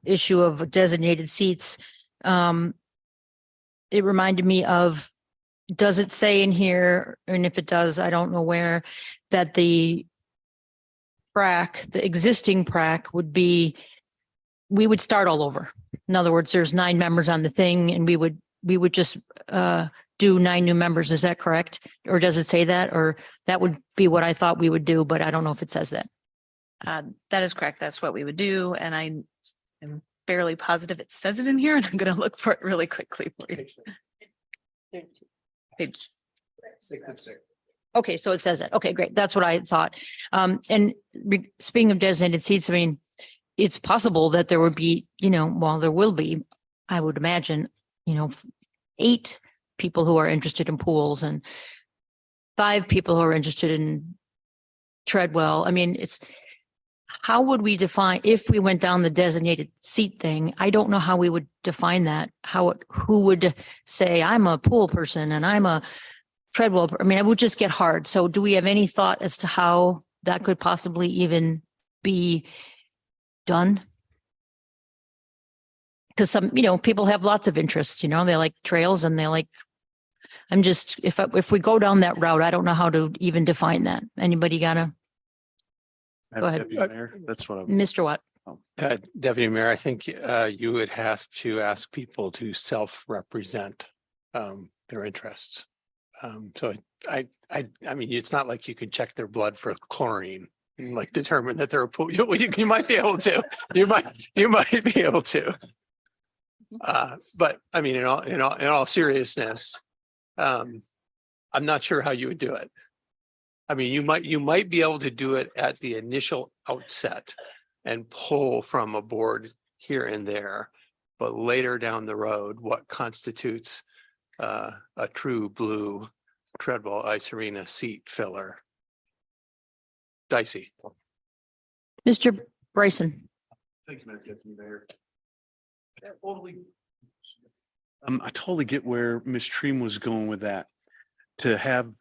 issue of designated seats, it reminded me of, does it say in here, and if it does, I don't know where, that the existing prac would be, we would start all over. In other words, there's 9 members on the thing, and we would just do 9 new members. Is that correct? Or does it say that? Or that would be what I thought we would do, but I don't know if it says that. That is correct. That's what we would do. And I am fairly positive it says it in here, and I'm going to look for it really quickly for you. Page. Okay, so it says that. Okay, great. That's what I thought. And speaking of designated seats, I mean, it's possible that there would be, well, there will be, I would imagine, 8 people who are interested in pools and 5 people who are interested in Treadwell. I mean, how would we define, if we went down the designated seat thing? I don't know how we would define that. Who would say, I'm a pool person and I'm a Treadwell? I mean, it would just get hard. So do we have any thought as to how that could possibly even be done? Because some, people have lots of interests, they like trails and they like, if we go down that route, I don't know how to even define that. Anybody gotta? Go ahead. That's what Mr. Watt. Deputy Mayor, I think you would have to ask people to self-represent their interests. So I mean, it's not like you could check their blood for chlorine and like determine that they're a pool. You might be able to. You might be able to. But I mean, in all seriousness, I'm not sure how you would do it. I mean, you might be able to do it at the initial outset and pull from a board here and there, but later down the road, what constitutes a true blue Treadwell Ice Arena seat filler? Dicey. Mr. Bryson. Thank you, Deputy Mayor. I totally get where Ms. Treem was going with that, to have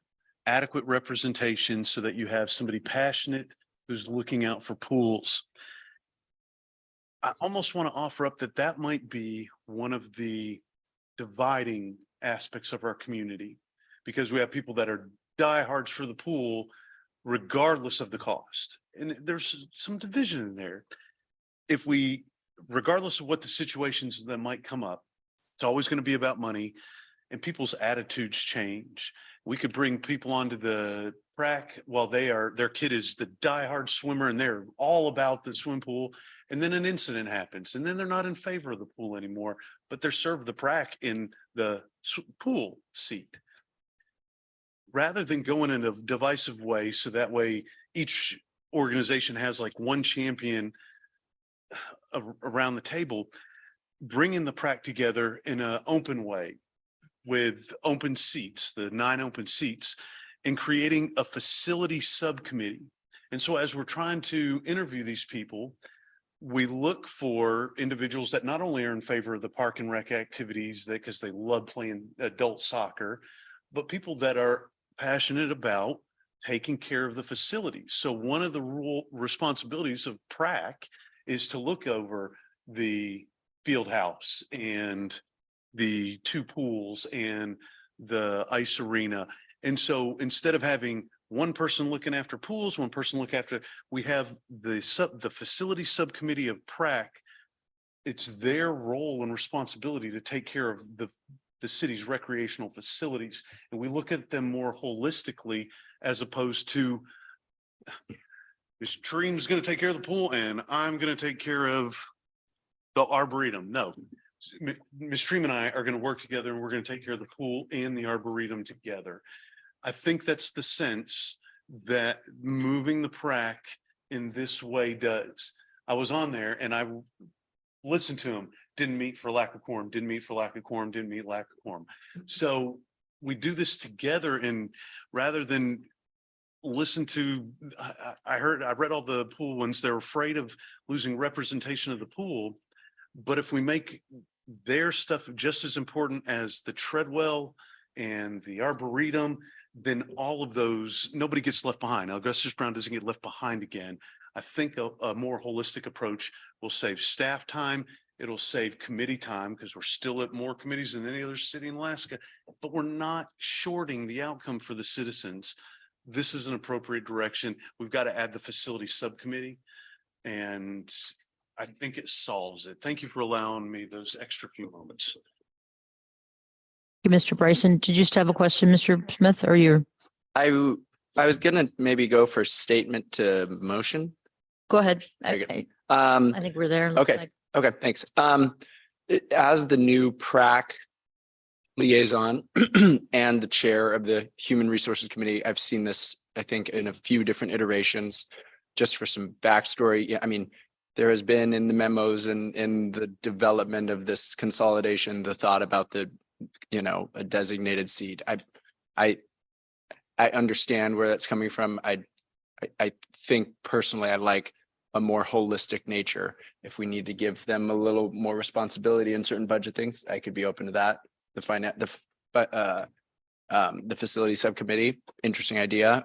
adequate representation so that you have somebody passionate who's looking out for pools. I almost want to offer up that might be one of the dividing aspects of our community, because we have people that are diehards for the pool regardless of the cost. And there's some division in there. Regardless of what the situations that might come up, it's always going to be about money, and people's attitudes change. We could bring people onto the prac while their kid is the diehard swimmer and they're all about the swim pool. And then an incident happens and then they're not in favor of the pool anymore, but they're served the prac in the pool seat. Rather than going in a divisive way, so that way each organization has like one champion around the table, bringing the prac together in an open way, with open seats, the 9 open seats, and creating a facility subcommittee. And so as we're trying to interview these people, we look for individuals that not only are in favor of the park and rec activities, because they love playing adult soccer, but people that are passionate about taking care of the facilities. So one of the responsibilities of PrAC is to look over the field house and the 2 pools and the ice arena. And so instead of having one person looking after pools, one person look after, we have the facility subcommittee of PrAC. It's their role and responsibility to take care of the city's recreational facilities. And we look at them more holistically as opposed to Ms. Dream's going to take care of the pool and I'm going to take care of the arboretum. No, Ms. Dream and I are going to work together and we're going to take care of the pool and the arboretum together. I think that's the sense that moving the PrAC in this way does. I was on there and I listened to him, didn't meet for lack of quorum, didn't meet for lack of quorum, didn't meet lack of quorum. So we do this together, and rather than listen to, I read all the pool ones, they're afraid of losing representation of the pool. But if we make their stuff just as important as the Treadwell and the Arboretum, then all of those, nobody gets left behind. Augustus Brown doesn't get left behind again. I think a more holistic approach will save staff time. It'll save committee time because we're still at more committees than any other city in Alaska, but we're not shorting the outcome for the citizens. This is an appropriate direction. We've got to add the facility subcommittee, and I think it solves it. Thank you for allowing me those extra few moments. Mr. Bryson, did you just have a question, Mr. Smith, or you're? I was gonna maybe go for statement to motion. Go ahead. Okay. I think we're there. Okay. Okay, thanks. As the new PrAC liaison and the chair of the Human Resources Committee, I've seen this, I think, in a few different iterations. Just for some backstory, yeah, I mean, there has been in the memos and in the development of this consolidation, the thought about the, a designated seat. I understand where that's coming from. I think personally, I like a more holistic nature. If we need to give them a little more responsibility in certain budget things, I could be open to that. The facility subcommittee, interesting idea.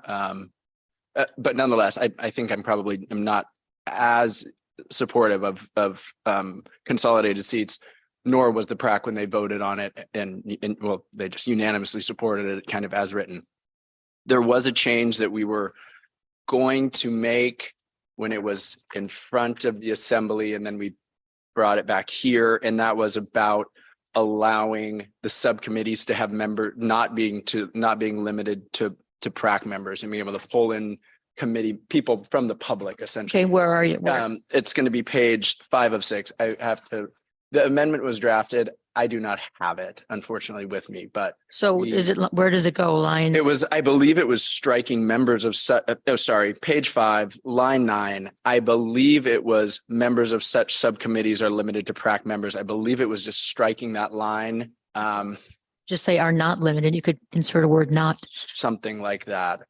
But nonetheless, I think I'm not as supportive of consolidated seats, nor was the PrAC when they voted on it, and well, they just unanimously supported it kind of as written. There was a change that we were going to make when it was in front of the assembly, and then we brought it back here, and that was about allowing the subcommittees to have not being limited to PrAC members and being able to pull in committee people from the public, essentially. Okay, where are you? It's going to be page 5 of 6. The amendment was drafted. I do not have it, unfortunately, with me, but. So where does it go? Line? I believe it was striking members of, page 5, line 9. I believe it was members of such subcommittees are limited to PrAC members. I believe it was just striking that line. Just say are not limited. You could insert a word not. Something like that.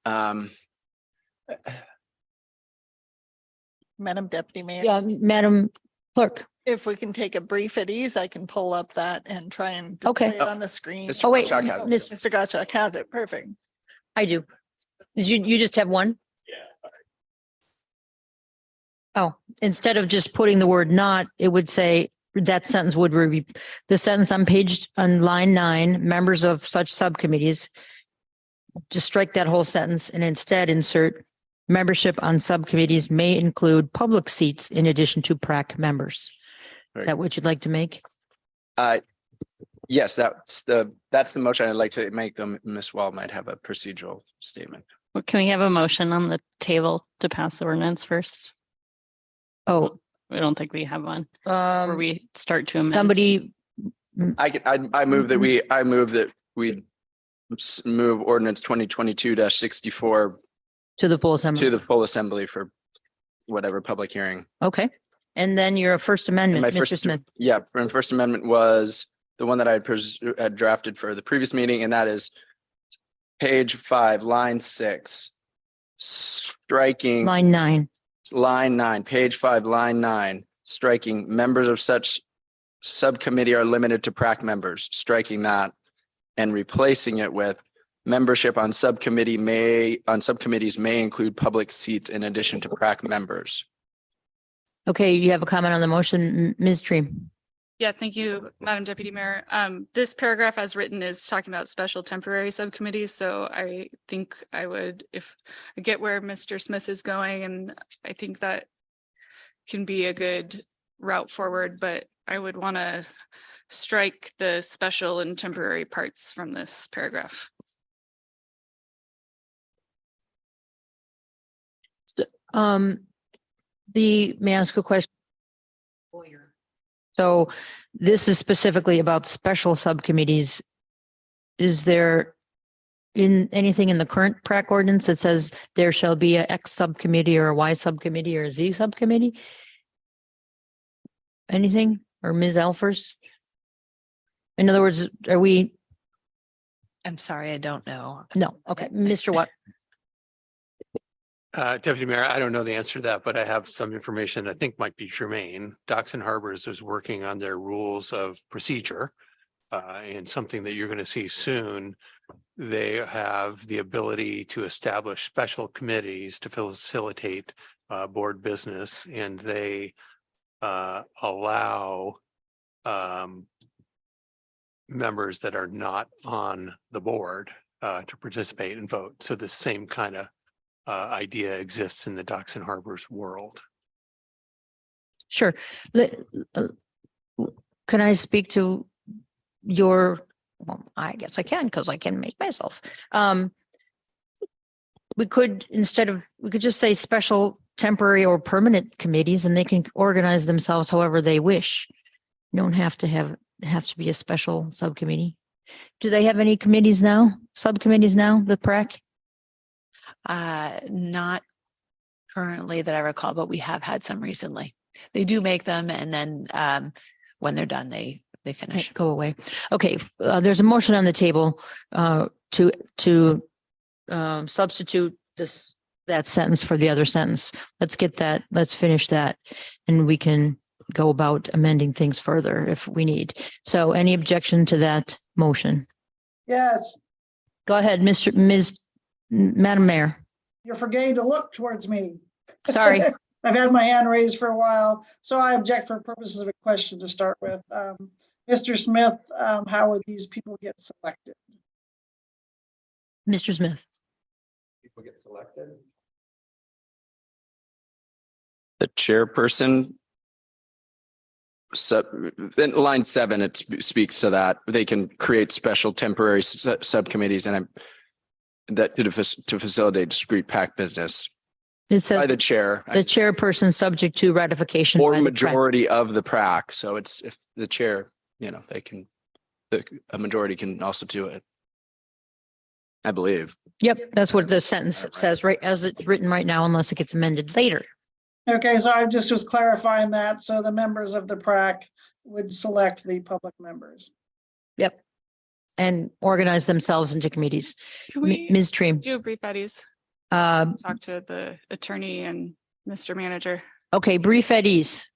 Madam Deputy Mayor. Yeah, Madam Clerk. If we can take a brief at ease, I can pull up that and try and Okay. display it on the screen. Oh, wait, Mr. Gottschalk has it. Perfect. I do. You just have one? Yeah, sorry. Oh, instead of just putting the word not, it would say that sentence would be the sentence on line 9, members of such subcommittees. Just strike that whole sentence and instead insert membership on subcommittees may include public seats in addition to PrAC members. Is that what you'd like to make? Yes, that's the motion I'd like to make. Them, Ms. Wall might have a procedural statement. Well, can we have a motion on the table to pass the ordinance first? Oh, I don't think we have one. Where we start to amend. somebody, I move that we move ordinance 2022-64 to the full assembly. to the full assembly for whatever public hearing. Okay. And then your First Amendment, My Mr. Smith. my first amendment was the one that I had drafted for the previous meeting, and that is page 5, line 6, striking Line 9. line 9, page 5, line 9, striking members of such subcommittee are limited to PrAC members, striking that and replacing it with Membership on subcommittees may include public seats in addition to PrAC members. Okay, you have a comment on the motion, Ms. Dream? Yeah, thank you, Madam Deputy Mayor. This paragraph as written is talking about special temporary subcommittees, so I think I would, if I get where Mr. Smith is going, and I think that can be a good route forward, but I would want to strike the special and temporary parts from this paragraph. May I ask a question? So this is specifically about special subcommittees. Is there anything in the current PrAC ordinance that says there shall be a X subcommittee or a Y subcommittee or a Z subcommittee? Anything? Or Ms. Alfers? In other words, are we? I'm sorry, I don't know. No. Okay, Mr. Watt. Deputy Mayor, I don't know the answer to that, but I have some information I think might be germane. Docks and Harbors is working on their rules of procedure. And something that you're going to see soon, they have the ability to establish special committees to facilitate board business, and they allow members that are not on the board to participate and vote. So the same kind of idea exists in the Docks and Harbors world. Sure. Can I speak to your, well, I guess I can, because I can make myself. We could, we could just say special, temporary, or permanent committees, and they can organize themselves however they wish. You don't have to be a special subcommittee. Do they have any committees now, subcommittees now, the PrAC? Not currently that I recall, but we have had some recently. They do make them, and then when they're done, they finish. Go away. Okay, there's a motion on the table to substitute that sentence for the other sentence. Let's get that. Let's finish that, and we can go about amending things further if we need. So, any objection to that motion? Yes, Go ahead, Madam Mayor. you're forgetting to look towards me. Sorry. I've had my hand raised for a while, so I object for purposes of a question to start with. Mr. Smith, how would these people get selected? Mr. Smith. People get selected. The chairperson. In line 7, it speaks to that. They can create special temporary subcommittees and that to facilitate discrete PAC business. It says by the chair. The chairperson subject to ratification. Or by the majority of the PrAC. So it's if the chair, they can, a majority can also do it. I believe. Yep, that's what the sentence says, right, as it's written right now, unless it gets amended later. Okay, so I just was clarifying that. So the members of the PrAC would select the public members. Yep. And organize themselves into committees. Can we Ms. Treem. do a brief eddies? Um, Talk to the attorney and Mr. Manager. okay, brief at ease.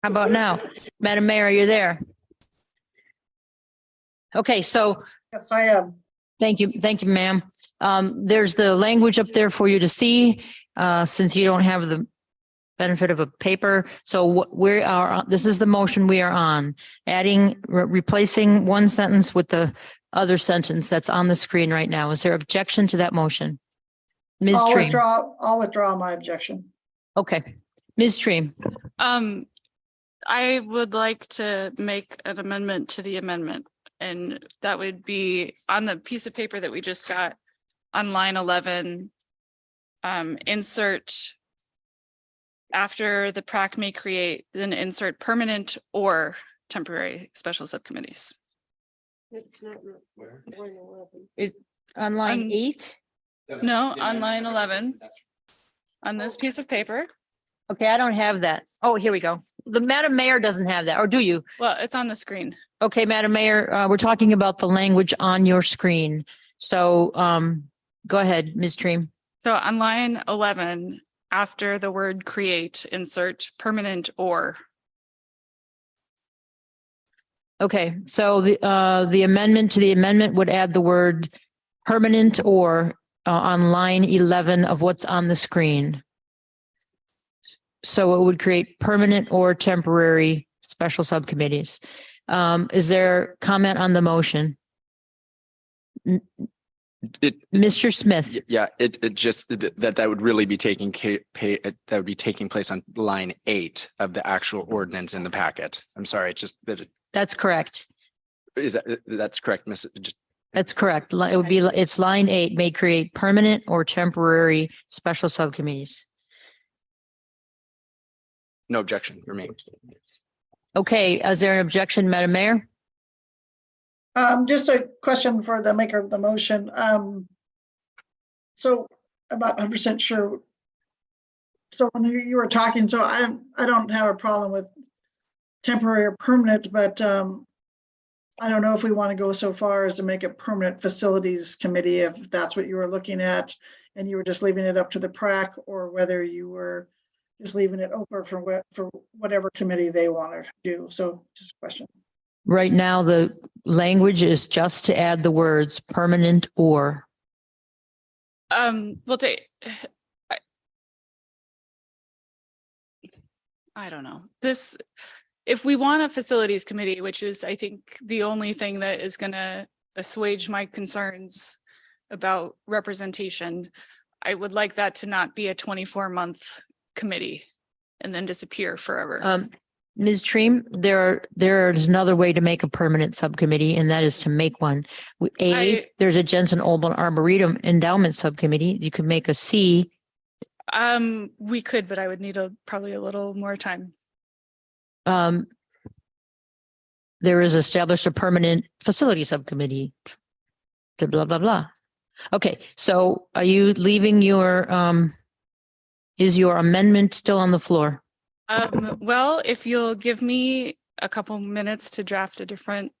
How about now? Madam Mayor, are you there? Okay, so Yes, I am. thank you, ma'am. There's the language up there for you to see, since you don't have the benefit of a paper. So what we are, this is the motion we are on, adding, replacing one sentence with the other sentence that's on the screen right now. Is there objection to that motion? Ms. Treem? I'll withdraw my objection. Okay, Ms. Treem, I would like to make an amendment to the amendment, and that would be on the piece of paper that we just got on line 11. Insert after the PrAC may create, then insert permanent or temporary special subcommittees. It's not line 11. is on line On- 8? No, on line 11, on this piece of paper. Okay, I don't have that. Oh, here we go. The Madam Mayor doesn't have that, or do you? Well, it's on the screen. Okay, Madam Mayor, we're talking about the language on your screen. So, go ahead, Ms. Treem. So on line 11, after the word create, insert permanent or. Okay, so the amendment to the amendment would add the word permanent or on line 11 of what's on the screen. So it would create permanent or temporary special subcommittees. Is there comment on the motion? Mr. Smith? Yeah, it just that would really be that would be taking place on line 8 of the actual ordinance in the packet. I'm sorry, it's just that That's correct. that's correct, Miss. That's correct. It would be, it's line 8 may create permanent or temporary special subcommittees. No objection for me. Okay, is there an objection, Madam Mayor? Just a question for the maker of the motion. So I'm not 100% sure. So when you were talking, so I don't have a problem with temporary or permanent, but I don't know if we want to go so far as to make it permanent facilities committee, if that's what you were looking at, and you were just leaving it up to the PrAC, or whether you were just leaving it open for whatever committee they want to do. So just a question. Right now, the language is just to add the words permanent or. Well, I don't know. This, if we want a facilities committee, which is, I think, the only thing that is gonna assuage my concerns about representation, I would like that to not be a 24-month committee and then disappear forever. Ms. Treem, there's another way to make a permanent subcommittee, and that is to make one. There's a Jensen Olden Arboretum Endowment Subcommittee. You could make a C. We could, but I would need probably a little more time. There is established a permanent facility subcommittee. To blah, blah, blah. Okay, so are you leaving your, is your amendment still on the floor? Well, if you'll give me a couple minutes to draft a different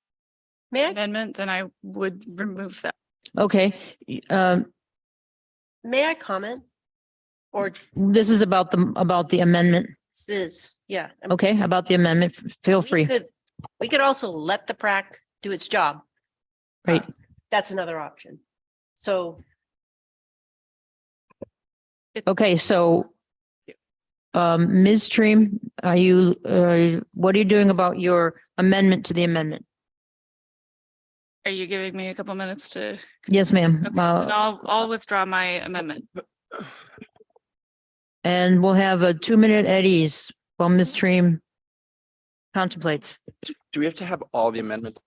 amendment, then I would remove that. Okay, May I comment? Or this is about the amendment. this is, yeah. Okay, about the amendment, feel free. We could also let the PrAC do its job. Right. That's another option. So. Okay, so Ms. Treem, are you, what are you doing about your amendment to the amendment? Are you giving me a couple minutes to? Yes, ma'am. Okay, then I'll withdraw my amendment. And we'll have a 2-minute at ease while Ms. Treem contemplates. Do we have to have all the amendments?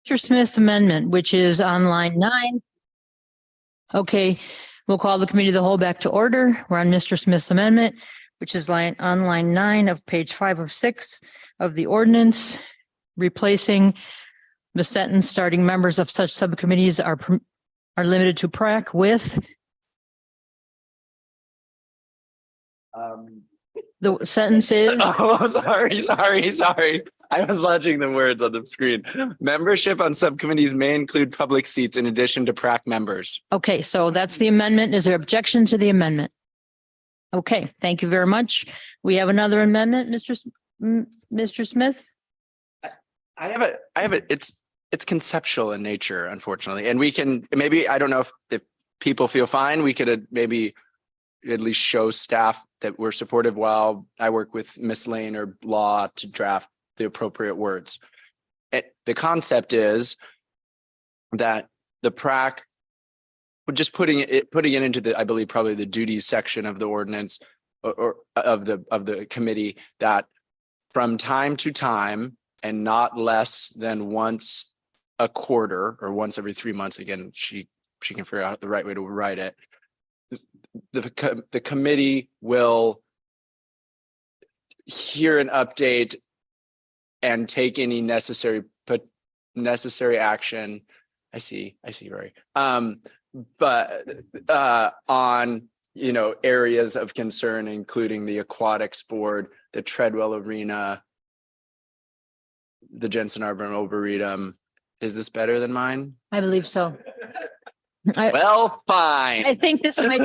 Mr. Smith's amendment, which is on line 9. Okay, we'll call the committee of the whole back to order. We're on Mr. Smith's amendment, which is on line 9 of page 5 of 6 of the ordinance, replacing the sentence starting members of such subcommittees are limited to PrAC with the sentence is. Oh, sorry. I was watching the words on the screen. Membership on subcommittees may include public seats in addition to PrAC members. Okay, so that's the amendment. Is there objection to the amendment? Okay, thank you very much. We have another amendment, Mr. Smith? I have it. It's conceptual in nature, unfortunately. And we can, maybe, I don't know if people feel fine, we could maybe at least show staff that we're supportive while I work with Miss Lane or Law to draft the appropriate words. The concept is that the PrAC, just putting it into the, I believe probably the duties section of the ordinance or of the committee, that from time to time and not less than once a quarter or once every 3 months, again, she can figure out the right way to write it, the committee will hear an update and take any necessary action. I see, Rory. But on, areas of concern, including the aquatics board, the Treadwell Arena, the Jensen Arbor Arboretum. Is this better than mine? I believe so. Well, fine. I think this might,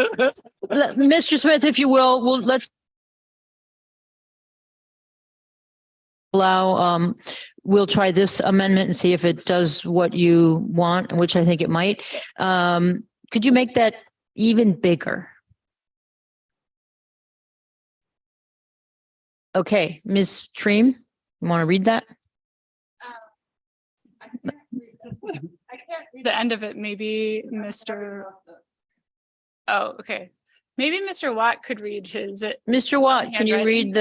Mr. Smith, if you will, let's allow, we'll try this amendment and see if it does what you want, which I think it might. Could you make that even bigger? Okay, Ms. Treem, you want to read that? I can't read the end of it. Maybe Mr. Oh, okay. Maybe Mr. Watt could read his. Mr. Watt, can you read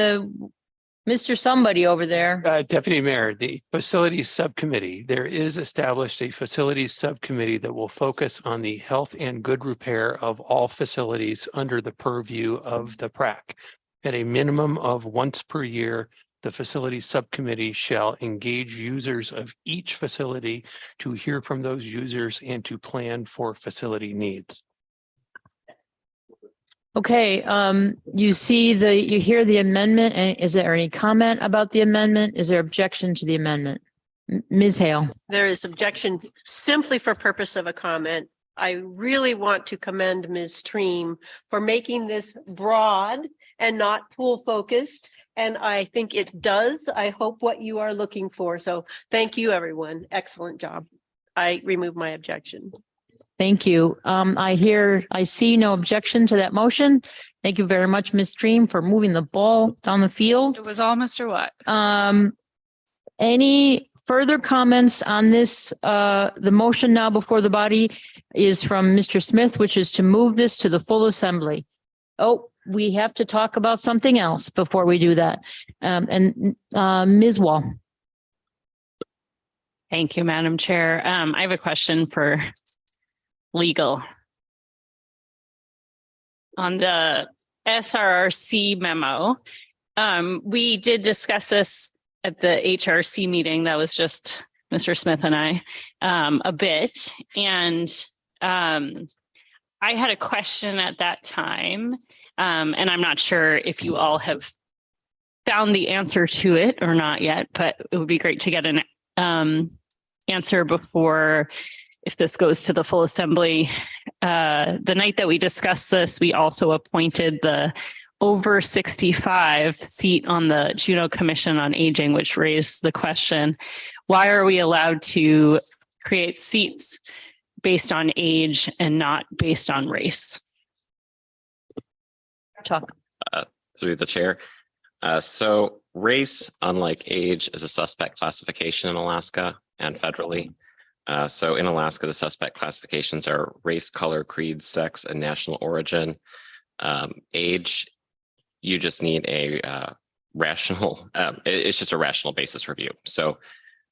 Mr. Somebody over there? Deputy Mayor, the Facilities Subcommittee, there is established a Facilities Subcommittee that will focus on the health and good repair of all facilities under the purview of the PrAC. At a minimum of once per year, the Facilities Subcommittee shall engage users of each facility to hear from those users and to plan for facility needs. Okay, you hear the amendment, and is there any comment about the amendment? Is there objection to the amendment? Ms. Hale? There is objection simply for purpose of a comment. I really want to commend Ms. Treem for making this broad and not pool focused. And I think it does. I hope what you are looking for. So thank you, everyone. Excellent job. I remove my objection. Thank you. I see no objection to that motion. Thank you very much, Ms. Treem, for moving the ball down the field. It was all Mr. Watt. Any further comments on this? The motion now before the body is from Mr. Smith, which is to move this to the full assembly. Oh, we have to talk about something else before we do that. Ms. Wall. Thank you, Madam Chair. I have a question for legal. On the SRRC memo, we did discuss this at the HRC meeting. That was just Mr. Smith and I a bit. And I had a question at that time. And I'm not sure if you all have found the answer to it or not yet, but it would be great to get an answer before, if this goes to the full assembly. The night that we discussed this, we also appointed the over 65 seat on the Juneau Commission on Aging, which raised the question, why are we allowed to create seats based on age and not based on race? Chuck. Through the chair. So race, unlike age, is a suspect classification in Alaska and federally. So in Alaska, the suspect classifications are race, color, creed, sex, and national origin. Age, you just need a rational, it's just a rational basis review. So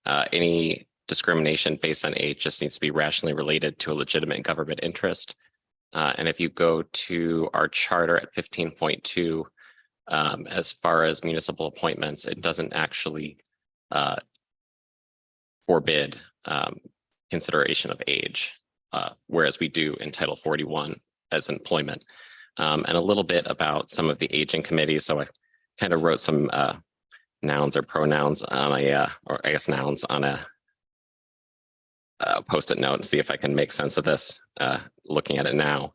any discrimination based on age just needs to be rationally related to a legitimate government interest. And if you go to our charter at 15.2, as far as municipal appointments, it doesn't actually forbid consideration of age, whereas we do in Title 41 as employment. And a little bit about some of the aging committees. So I kind of wrote some nouns or pronouns on a, or I guess nouns on a post-it note and see if I can make sense of this looking at it now.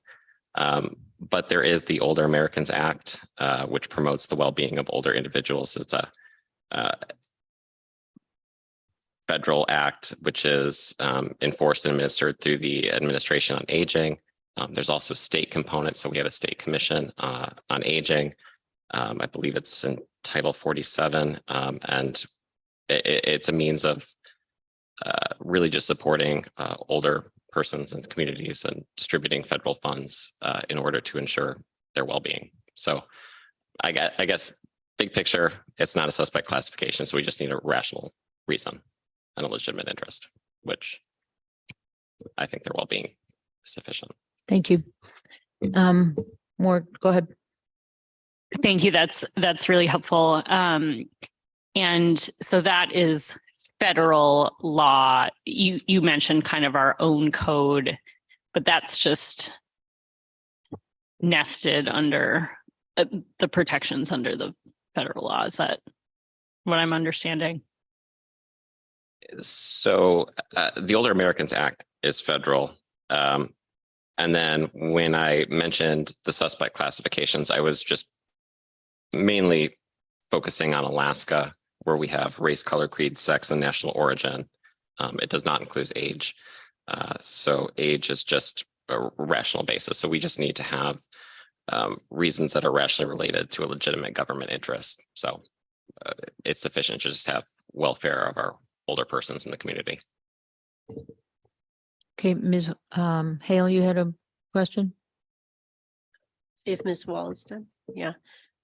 But there is the Older Americans Act, which promotes the well-being of older individuals. It's a federal act, which is enforced and administered through the Administration on Aging. There's also state components. So we have a state commission on aging. I believe it's in Title 47, and it's a means of really just supporting older persons and communities and distributing federal funds in order to ensure their well-being. So I guess big picture, it's not a suspect classification. So we just need a rational reason and a legitimate interest, which I think their well-being is sufficient. Thank you. More, go ahead. Thank you. That's really helpful. And so that is federal law. You mentioned kind of our own code, but that's just nested under the protections under the federal law. Is that what I'm understanding? So the Older Americans Act is federal. And then when I mentioned the suspect classifications, I was just mainly focusing on Alaska, where we have race, color, creed, sex, and national origin. It does not include age. So age is just a rational basis. So we just need to have reasons that are rationally related to a legitimate government interest. So it's sufficient to just have welfare of our older persons in the community. Okay, Ms. Hale, you had a question? If Ms. Wallaston, yeah.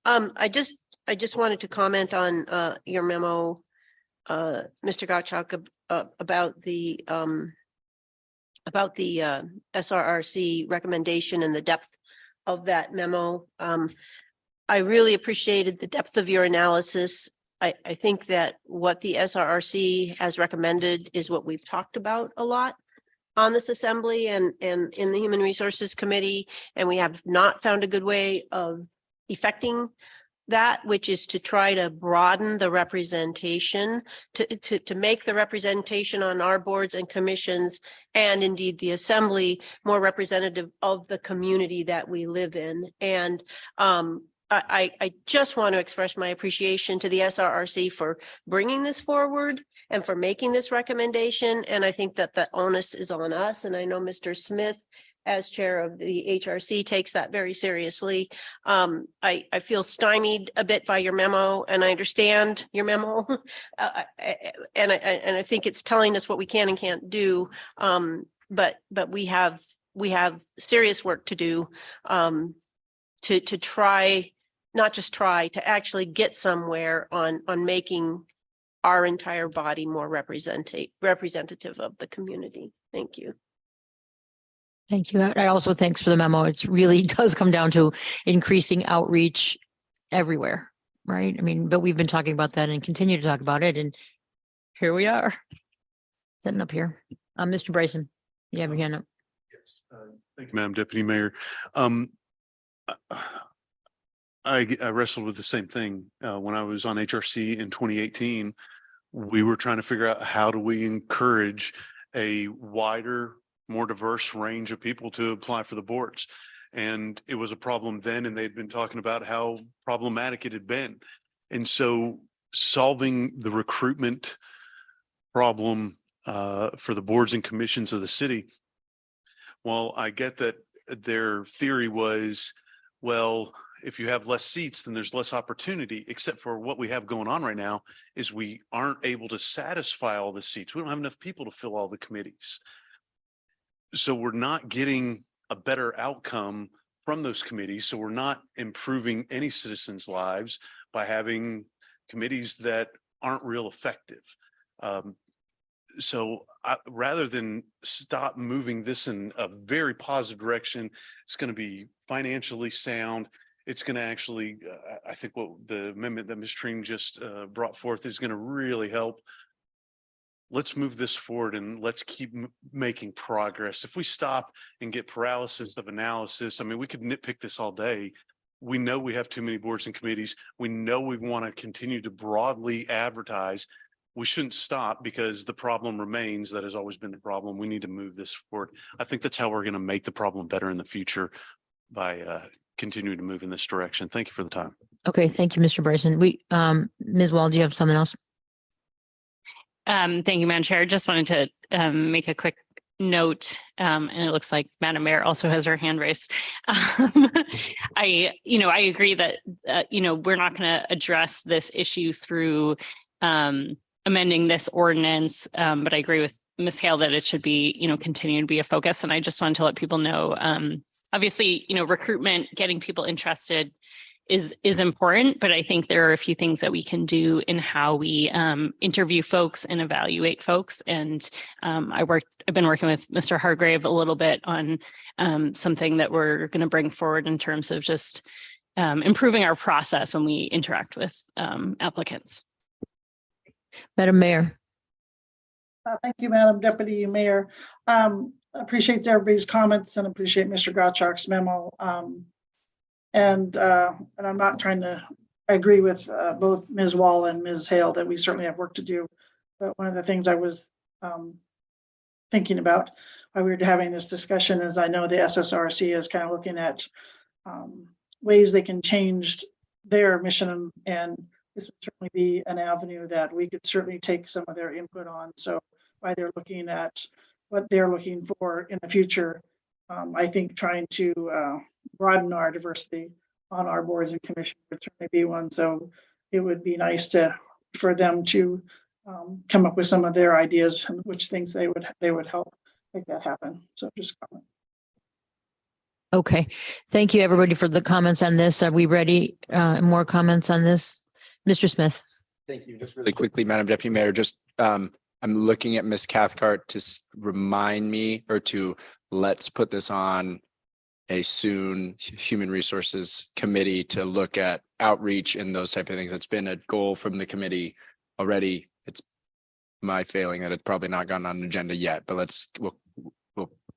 I just wanted to comment on your memo, Mr. Gottschalk, about the SRRC recommendation and the depth of that memo. I really appreciated the depth of your analysis. I think that what the SRRC has recommended is what we've talked about a lot on this assembly and in the Human Resources Committee, and we have not found a good way of effecting that, which is to try to broaden the representation, to make the representation on our boards and commissions and indeed the assembly more representative of the community that we live in. And I just want to express my appreciation to the SRRC for bringing this forward and for making this recommendation. And I think that the onus is on us. And I know Mr. Smith, as chair of the HRC, takes that very seriously. I feel stymied a bit by your memo, and I understand your memo. And I think it's telling us what we can and can't do. But we have serious work to do to try, not just try, to actually get somewhere on making our entire body more representative of the community. Thank you. Thank you. I also thanks for the memo. It's really does come down to increasing outreach everywhere, right? I mean, but we've been talking about that and continue to talk about it. And here we are sitting up here. Mr. Bryson, you have your hand up. Yes. Thank you, Madam Deputy Mayor. I wrestled with the same thing when I was on HRC in 2018. We were trying to figure out how do we encourage a wider, more diverse range of people to apply for the boards. And it was a problem then, and they'd been talking about how problematic it had been. And so solving the recruitment problem for the boards and commissions of the city, well, I get that their theory was, well, if you have less seats, then there's less opportunity, except for what we have going on right now is we aren't able to satisfy all the seats. We don't have enough people to fill all the committees. So we're not getting a better outcome from those committees. So we're not improving any citizens' lives by having committees that aren't real effective. So rather than stop moving this in a very positive direction, it's going to be financially sound. It's going to actually, I think what the amendment that Ms. Treen just brought forth is going to really help. Let's move this forward and let's keep making progress. If we stop and get paralysis of analysis, I mean, we could nitpick this all day. We know we have too many boards and committees. We know we want to continue to broadly advertise. We shouldn't stop because the problem remains. That has always been the problem. We need to move this forward. I think that's how we're going to make the problem better in the future, by continuing to move in this direction. Thank you for the time. Okay, thank you, Mr. Bryson. Ms. Wall, do you have something else? Thank you, Madam Chair. Just wanted to make a quick note, and it looks like Madam Mayor also has her hand raised. I agree that, we're not going to address this issue through amending this ordinance, but I agree with Ms. Hale that it should be, continue to be a focus. And I just wanted to let people know, obviously, recruitment, getting people interested is important, but I think there are a few things that we can do in how we interview folks and evaluate folks. And I've been working with Mr. Hargrave a little bit on something that we're going to bring forward in terms of just improving our process when we interact with applicants. Madam Mayor. Thank you, Madam Deputy Mayor. Appreciate everybody's comments and appreciate Mr. Gottschalk's memo. And I'm not trying to agree with both Ms. Wall and Ms. Hale that we certainly have work to do. But one of the things I was thinking about while we were having this discussion is I know the SSRC is kind of looking at ways they can change their mission, and this would certainly be an avenue that we could certainly take some of their input on. So while they're looking at what they're looking for in the future, I think trying to broaden our diversity on our boards and commissions would certainly be one. So it would be nice for them to come up with some of their ideas and which things they would help make that happen. So just comment. Okay, thank you, everybody, for the comments on this. Are we ready? More comments on this? Mr. Smith. Thank you. Just really quickly, Madam Deputy Mayor, just I'm looking at Ms. Cathcart to remind me, or to let's put this on a soon Human Resources Committee to look at outreach and those type of things. It's been a goal from the committee already. It's my failing that it's probably not gotten on an agenda yet, but we'll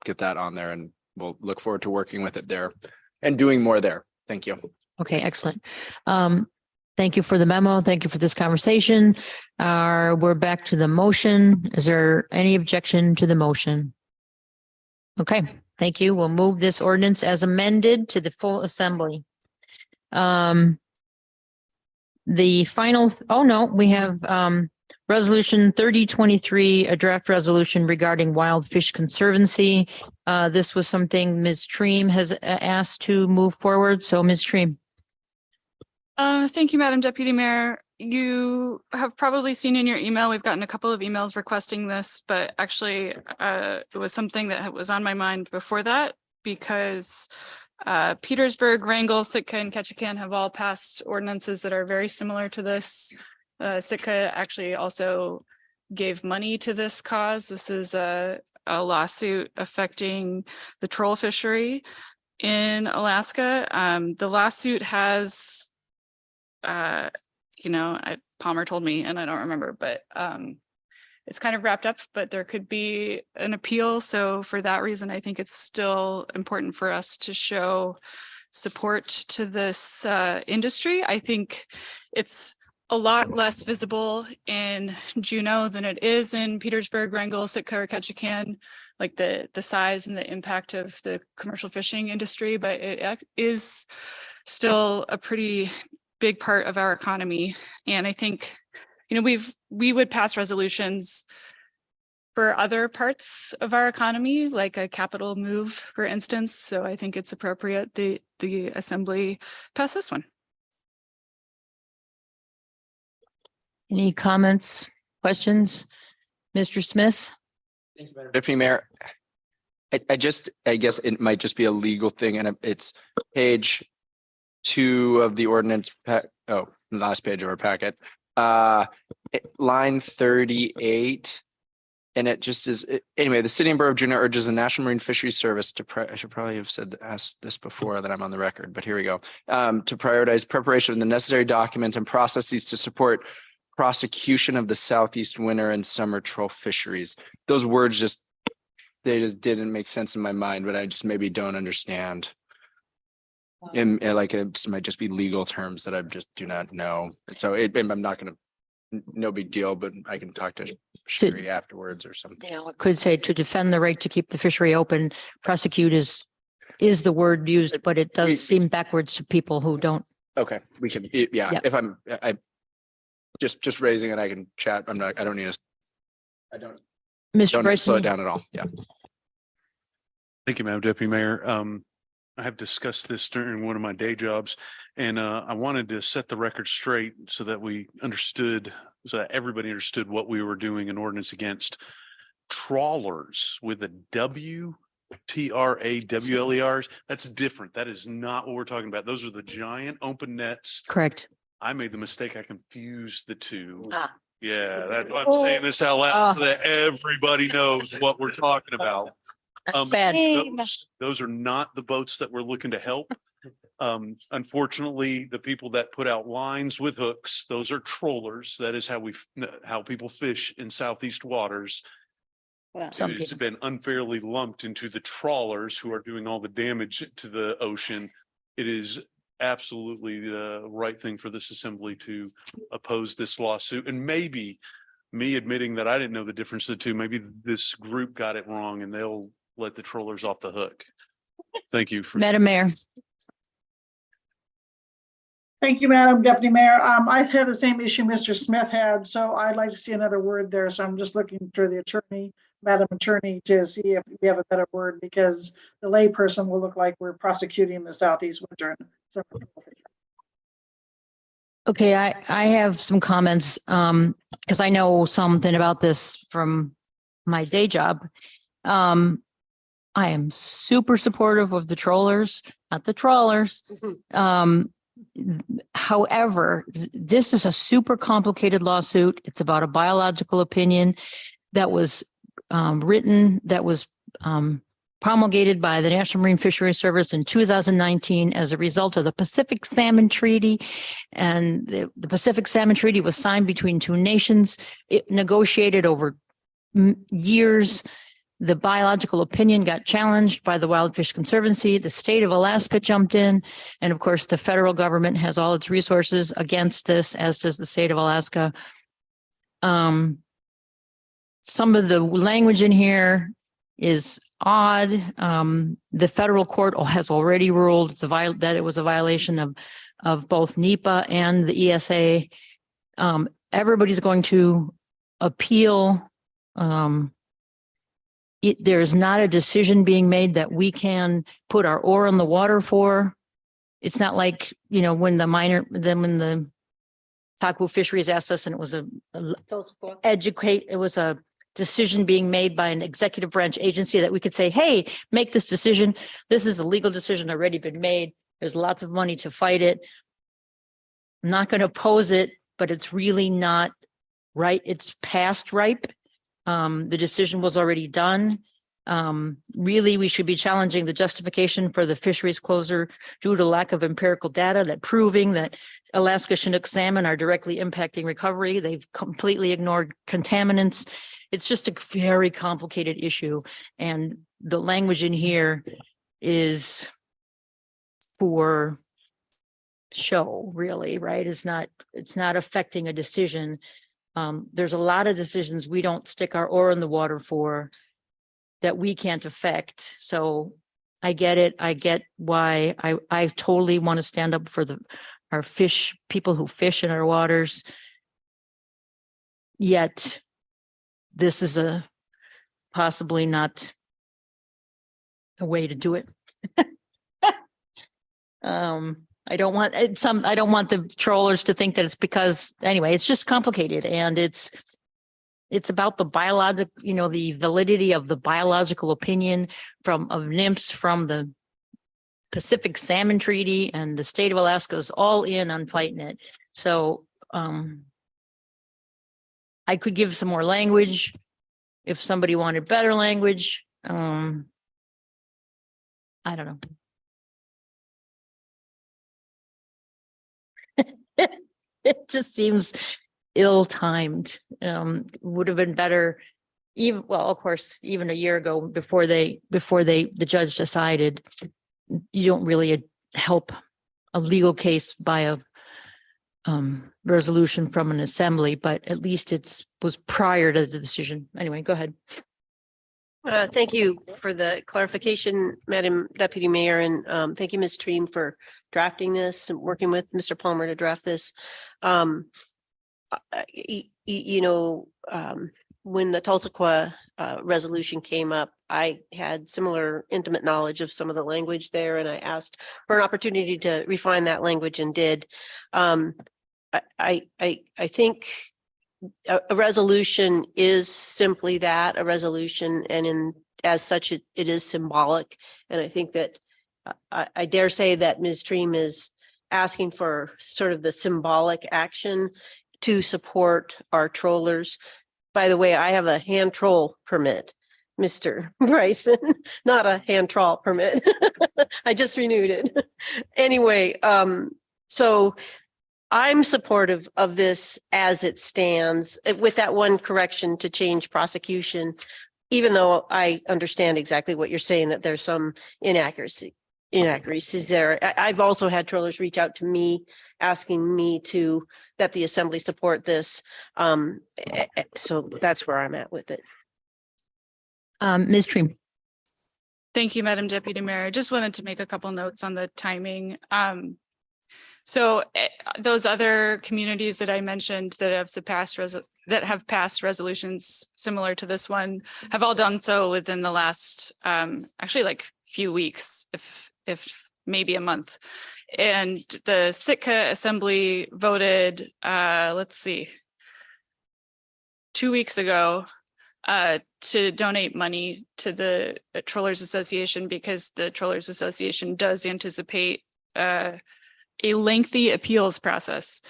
get that on there, and we'll look forward to working with it there and doing more there. Thank you. Okay, excellent. Thank you for the memo. Thank you for this conversation. We're back to the motion. Is there any objection to the motion? Okay, thank you. We'll move this ordinance as amended to the full assembly. The final, we have resolution 3023, a draft resolution regarding Wild Fish Conservancy. This was something Ms. Treem has asked to move forward. So Ms. Treem. Thank you, Madam Deputy Mayor. You have probably seen in your email, we've gotten a couple of emails requesting this, but actually it was something that was on my mind before that, because Petersburg, Wrangell, Sitka, and Ketchikan have all passed ordinances that are very similar to this. Sitka actually also gave money to this cause. This is a lawsuit affecting the troll fishery in Alaska. The lawsuit has Palmer told me, and I don't remember, but it's kind of wrapped up, but there could be an appeal. So for that reason, I think it's still important for us to show support to this industry. I think it's a lot less visible in Juneau than it is in Petersburg, Wrangell, Sitka, or Ketchikan, like the size and the impact of the commercial fishing industry, but it is still a pretty big part of our economy. And I think, we would pass resolutions for other parts of our economy, like a capital move, for instance. So I think it's appropriate the assembly pass this one. Any comments, questions? Mr. Smith? Thank you, Madam Deputy Mayor. I guess it might just be a legal thing, and it's page 2 of the ordinance. Last page of our packet. Line 38. And it just is, anyway, the city and borough of Juneau urges the National Marine Fisheries Service to, I should probably have asked this before that I'm on the record, but here we go. To prioritize preparation of the necessary documents and processes to support prosecution of the southeast winter and summer troll fisheries. Those words they just didn't make sense in my mind, but I just maybe don't understand. And like it might just be legal terms that I just do not know. So I'm not gonna, no big deal, but I can talk to Sherry afterwards or something. I could say to defend the right to keep the fishery open, prosecute is the word used, but it does seem backwards to people who don't. Okay, we can, yeah, if I just raising it, I can chat. I don't need to. I don't. Mr. Don't slow it Bryson, down at all. Yeah. Thank you, Madam Deputy Mayor. I have discussed this during one of my day jobs, and I wanted to set the record straight so that so that everybody understood what we were doing an ordinance against trawlers with a WTRAWLERs. That's different. That is not what we're talking about. Those are the giant open nets. correct. I made the mistake. I confused the two. Ah. Yeah, that's why I'm saying this out loud so that everybody knows what we're talking about. Bad. Those are not the boats that we're looking to help. Unfortunately, the people that put out lines with hooks, those are trollers. That is how people fish in southeast waters. Well, It's been unfairly lumped into the trawlers who are doing all the damage to the ocean. It is absolutely the right thing for this assembly to oppose this lawsuit. And maybe me admitting that I didn't know the difference of the two, maybe this group got it wrong and they'll let the trollers off the hook. Thank you. Madam Mayor. Thank you, Madam Deputy Mayor. I've had the same issue Mr. Smith had, so I'd like to see another word there. So I'm just looking for the attorney, Madam Attorney, to see if we have a better word, because the layperson will look like we're prosecuting the southeast winter. Okay, I have some comments because I know something about this from my day job. I am super supportive of the trollers, not the trawlers. However, this is a super complicated lawsuit. It's about a biological opinion that was written, that was promulgated by the National Marine Fisheries Service in 2019 as a result of the Pacific Salmon Treaty. And the Pacific Salmon Treaty was signed between two nations. It negotiated over years. The biological opinion got challenged by the Wild Fish Conservancy. The state of Alaska jumped in. And of course, the federal government has all its resources against this, as does the state of Alaska. Some of the language in here is odd. The federal court has already ruled that it was a violation of both NEPA and the ESA. Everybody's going to appeal. There is not a decision being made that we can put our oar in the water for. It's not like, when the Taku Fisheries asked us, and it was it was a decision being made by an executive branch agency that we could say, hey, make this decision. This is a legal decision already been made. There's lots of money to fight it. I'm not going to oppose it, but it's really not right. It's past ripe. The decision was already done. Really, we should be challenging the justification for the fisheries closure due to lack of empirical data that proving that Alaska Chinook salmon are directly impacting recovery. They've completely ignored contaminants. It's just a very complicated issue. And the language in here is for show, really, right? It's not affecting a decision. There's a lot of decisions we don't stick our oar in the water for that we can't affect. So I get it. I get why I totally want to stand up for our people who fish in our waters. Yet this is possibly not a way to do it. I don't want the trollers to think that it's because, anyway, it's just complicated, and it's about the the validity of the biological opinion of NMFS from the Pacific Salmon Treaty, and the state of Alaska is all in on fighting it. So I could give some more language. if somebody wanted better language, I don't know. It just seems ill-timed. Would have been better even, well, of course, even a year ago before the judge decided. You don't really help a legal case by a resolution from an assembly, but at least was prior to the decision. Anyway, go ahead. Thank you for the clarification, Madam Deputy Mayor, and thank you, Ms. Stream, for drafting this and working with Mr. Palmer to draft this. When the Tulsa resolution came up, I had similar intimate knowledge of some of the language there, and I asked for an opportunity to refine that language and did. I think a resolution is simply that, a resolution, and as such, it is symbolic. And I think that I dare say that Ms. Stream is asking for sort of the symbolic action to support our trollers. By the way, I have a hand troll permit, Mr. Bryson, not a hand trawl permit. I just renewed it. Anyway, so I'm supportive of this as it stands, with that one correction to change prosecution, even though I understand exactly what you're saying, that there's some inaccuracies there. I've also had trollers reach out to me asking me that the assembly support this. So that's where I'm at with it. Ms. Stream. Thank you, Madam Deputy Mayor. I just wanted to make a couple notes on the timing. So those other communities that I mentioned that have passed resolutions similar to this one have all done so within the last actually like few weeks, if maybe a month. And the Sitka Assembly voted, 2 weeks ago to donate money to the Trollers Association, because the Trollers Association does anticipate a lengthy appeals process.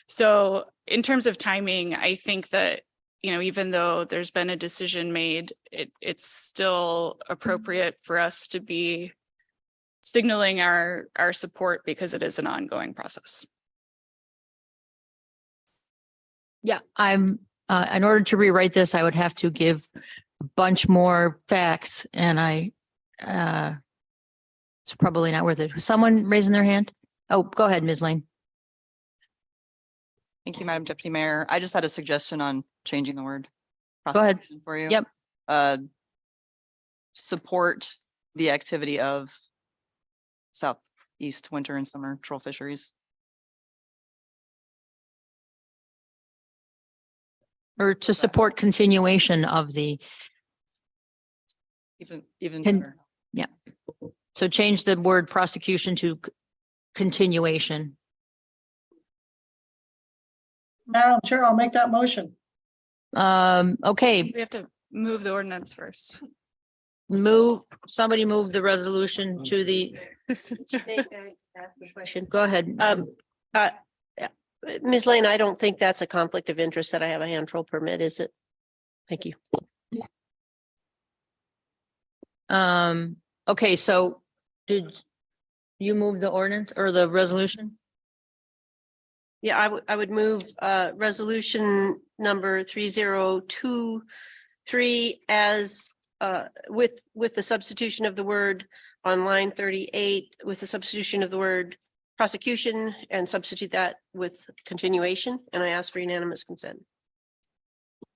So in terms of timing, I think that, even though there's been a decision made, it's still appropriate for us to be signaling our support, because it is an ongoing process. Yeah, in order to rewrite this, I would have to give a bunch more facts, and it's probably not worth it. Someone raising their hand? Oh, go ahead, Ms. Lane. Thank you, Madam Deputy Mayor. I just had a suggestion on changing the word. Go ahead. For you. Yep. Support the activity of southeast winter and summer troll fisheries. Or to support continuation of the. Even better. Yeah. So change the word prosecution to continuation. Madam Chair, I'll make that motion. Okay. We have to move the ordinance first. Somebody move the resolution to the. Go ahead. Ms. Lane, I don't think that's a conflict of interest that I have a hand troll permit, is it? Thank you. Okay, so did you move the ordinance or the resolution? Yeah, I would move resolution number 3023 as with the substitution of the word on line 38, with the substitution of the word prosecution, and substitute that with continuation. And I ask for unanimous consent.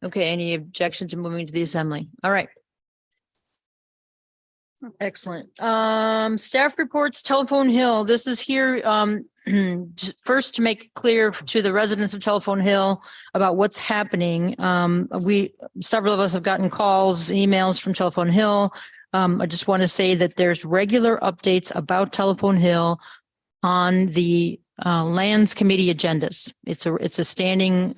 Okay, any objection to moving to the assembly? All right. Excellent. Staff reports, Telephone Hill. This is here first to make it clear to the residents of Telephone Hill about what's happening. Several of us have gotten calls, emails from Telephone Hill. I just want to say that there's regular updates about Telephone Hill on the Lands Committee agendas. It's a standing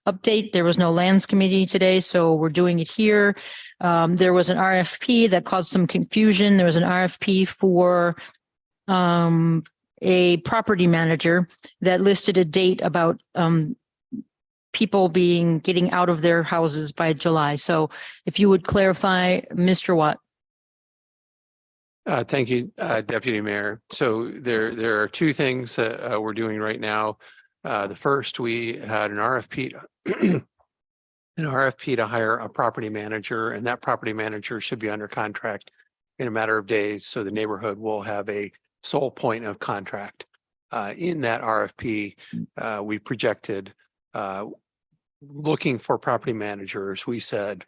update. There was no Lands Committee today, so we're doing it here. There was an RFP that caused some confusion. There was an RFP for a property manager that listed a date about people getting out of their houses by July. So if you would clarify, Mr. Watt. Thank you, Deputy Mayor. So there are two things that we're doing right now. The first, we had an RFP, to hire a property manager, and that property manager should be under contract in a matter of days. So the neighborhood will have a sole point of contract. In that RFP, we projected looking for property managers, we said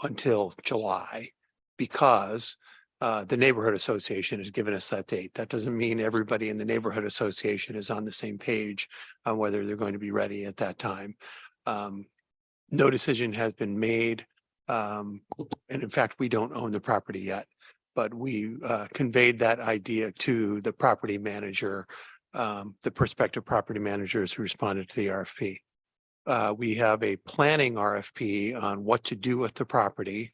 until July, because the neighborhood association has given us that date. That doesn't mean everybody in the neighborhood association is on the same page on whether they're going to be ready at that time. No decision has been made. And in fact, we don't own the property yet, but we conveyed that idea to the property manager, the prospective property managers who responded to the RFP. We have a planning RFP on what to do with the property,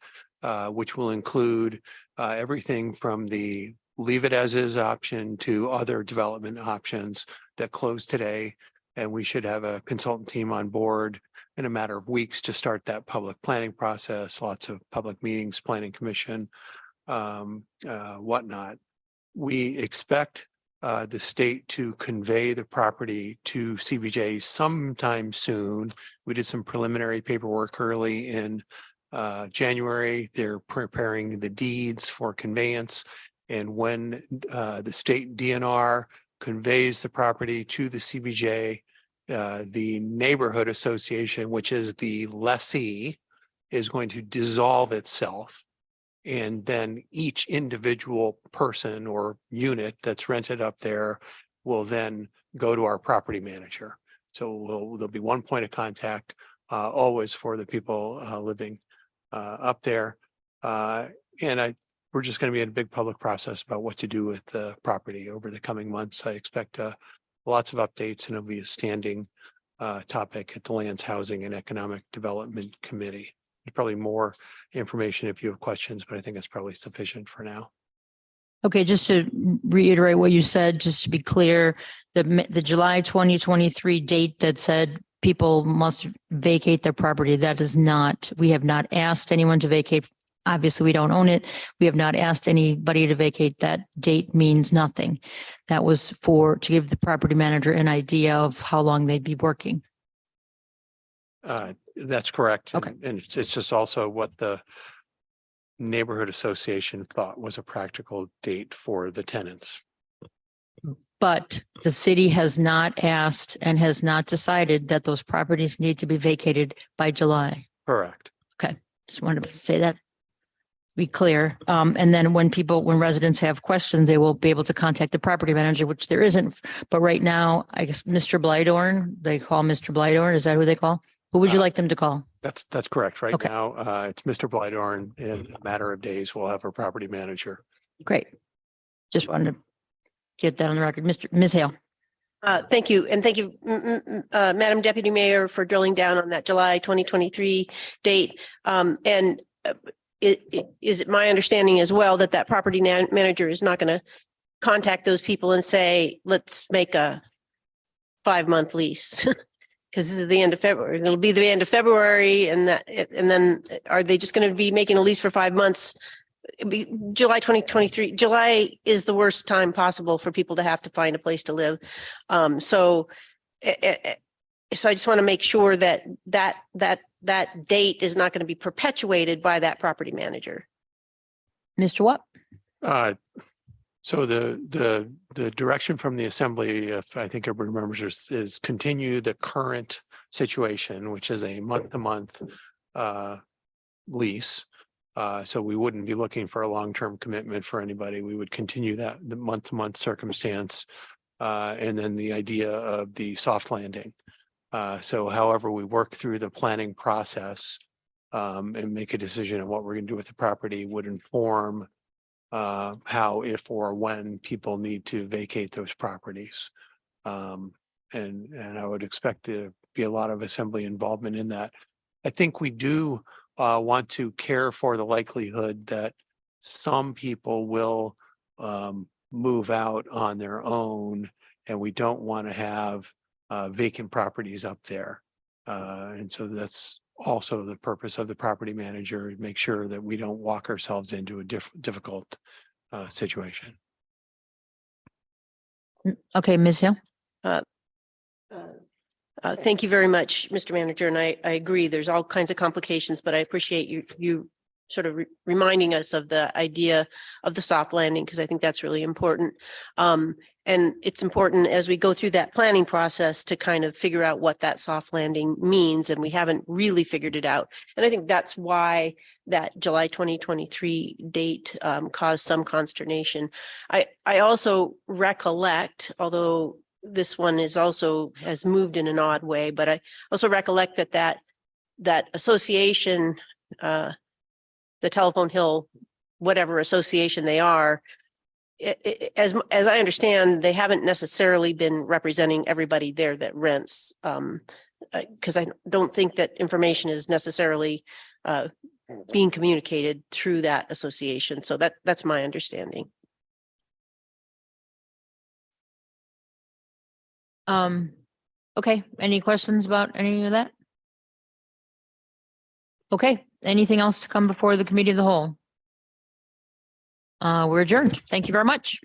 which will include everything from the leave it as is option to other development options that close today. And we should have a consultant team on board in a matter of weeks to start that public planning process, lots of public meetings, planning commission, whatnot. We expect the state to convey the property to CBJ sometime soon. We did some preliminary paperwork early in January. They're preparing the deeds for conveyance. And when the state DNR conveys the property to the CBJ, the neighborhood association, which is the lessee, is going to dissolve itself. And then each individual person or unit that's rented up there will then go to our property manager. So there'll be one point of contact always for the people living up there. We're just going to be in a big public process about what to do with the property over the coming months. I expect lots of updates, and it'll be a standing topic at the Lands, Housing, and Economic Development Committee. There's probably more information if you have questions, but I think it's probably sufficient for now. Okay, just to reiterate what you said, just to be clear, the July 2023 date that said people must vacate their property, that is not, we have not asked anyone to vacate. Obviously, we don't own it. We have not asked anybody to vacate. That date means nothing. That was to give the property manager an idea of how long they'd be working. That's correct. Okay. And it's just also what the neighborhood association thought was a practical date for the tenants. But the city has not asked and has not decided that those properties need to be vacated by July. Correct. Okay, just wanted to say that. Be clear. And then when residents have questions, they will be able to contact the property manager, which there isn't. But right now, I guess Mr. Blydorn, they call Mr. Blydorn. Is that who they call? Who would you like them to call? That's correct. Right Okay. now, it's Mr. Blydorn. In a matter of days, we'll have our property manager. Great. Just wanted to get that on the record. Ms. Hale. Thank you. And thank you, Madam Deputy Mayor, for drilling down on that July 2023 date. Is it my understanding as well that property manager is not going to contact those people and say, let's make a 5-month lease? Because this is the end of February. It'll be the end of February, and then are they just going to be making a lease for 5 months? July 2023. July is the worst time possible for people to have to find a place to live. So I just want to make sure that date is not going to be perpetuated by that property manager. Mr. Watt? So the direction from the assembly, if I think everybody remembers, is continue the current situation, which is a month-to-month lease. So we wouldn't be looking for a long-term commitment for anybody. We would continue the month-to-month circumstance, and then the idea of the soft landing. So however we work through the planning process and make a decision on what we're going to do with the property would inform how, if or when people need to vacate those properties. And I would expect there to be a lot of assembly involvement in that. I think we do want to care for the likelihood that some people will move out on their own, and we don't want to have vacant properties up there. And so that's also the purpose of the property manager, to make sure that we don't walk ourselves into a difficult situation. Okay, Ms. Hill. Thank you very much, Mr. Manager, and I agree, there's all kinds of complications, but I appreciate you sort of reminding us of the idea of the soft landing, because I think that's really important. And it's important as we go through that planning process to kind of figure out what that soft landing means, and we haven't really figured it out. And I think that's why that July 2023 date caused some consternation. I also recollect, although this one is also has moved in an odd way, but I also recollect that association, the Telephone Hill, whatever association they are, as I understand, they haven't necessarily been representing everybody there that rents. Because I don't think that information is necessarily being communicated through that association. So that's my understanding. Okay, any questions about any of that? Okay, anything else to come before the committee of the whole? We're adjourned. Thank you very much.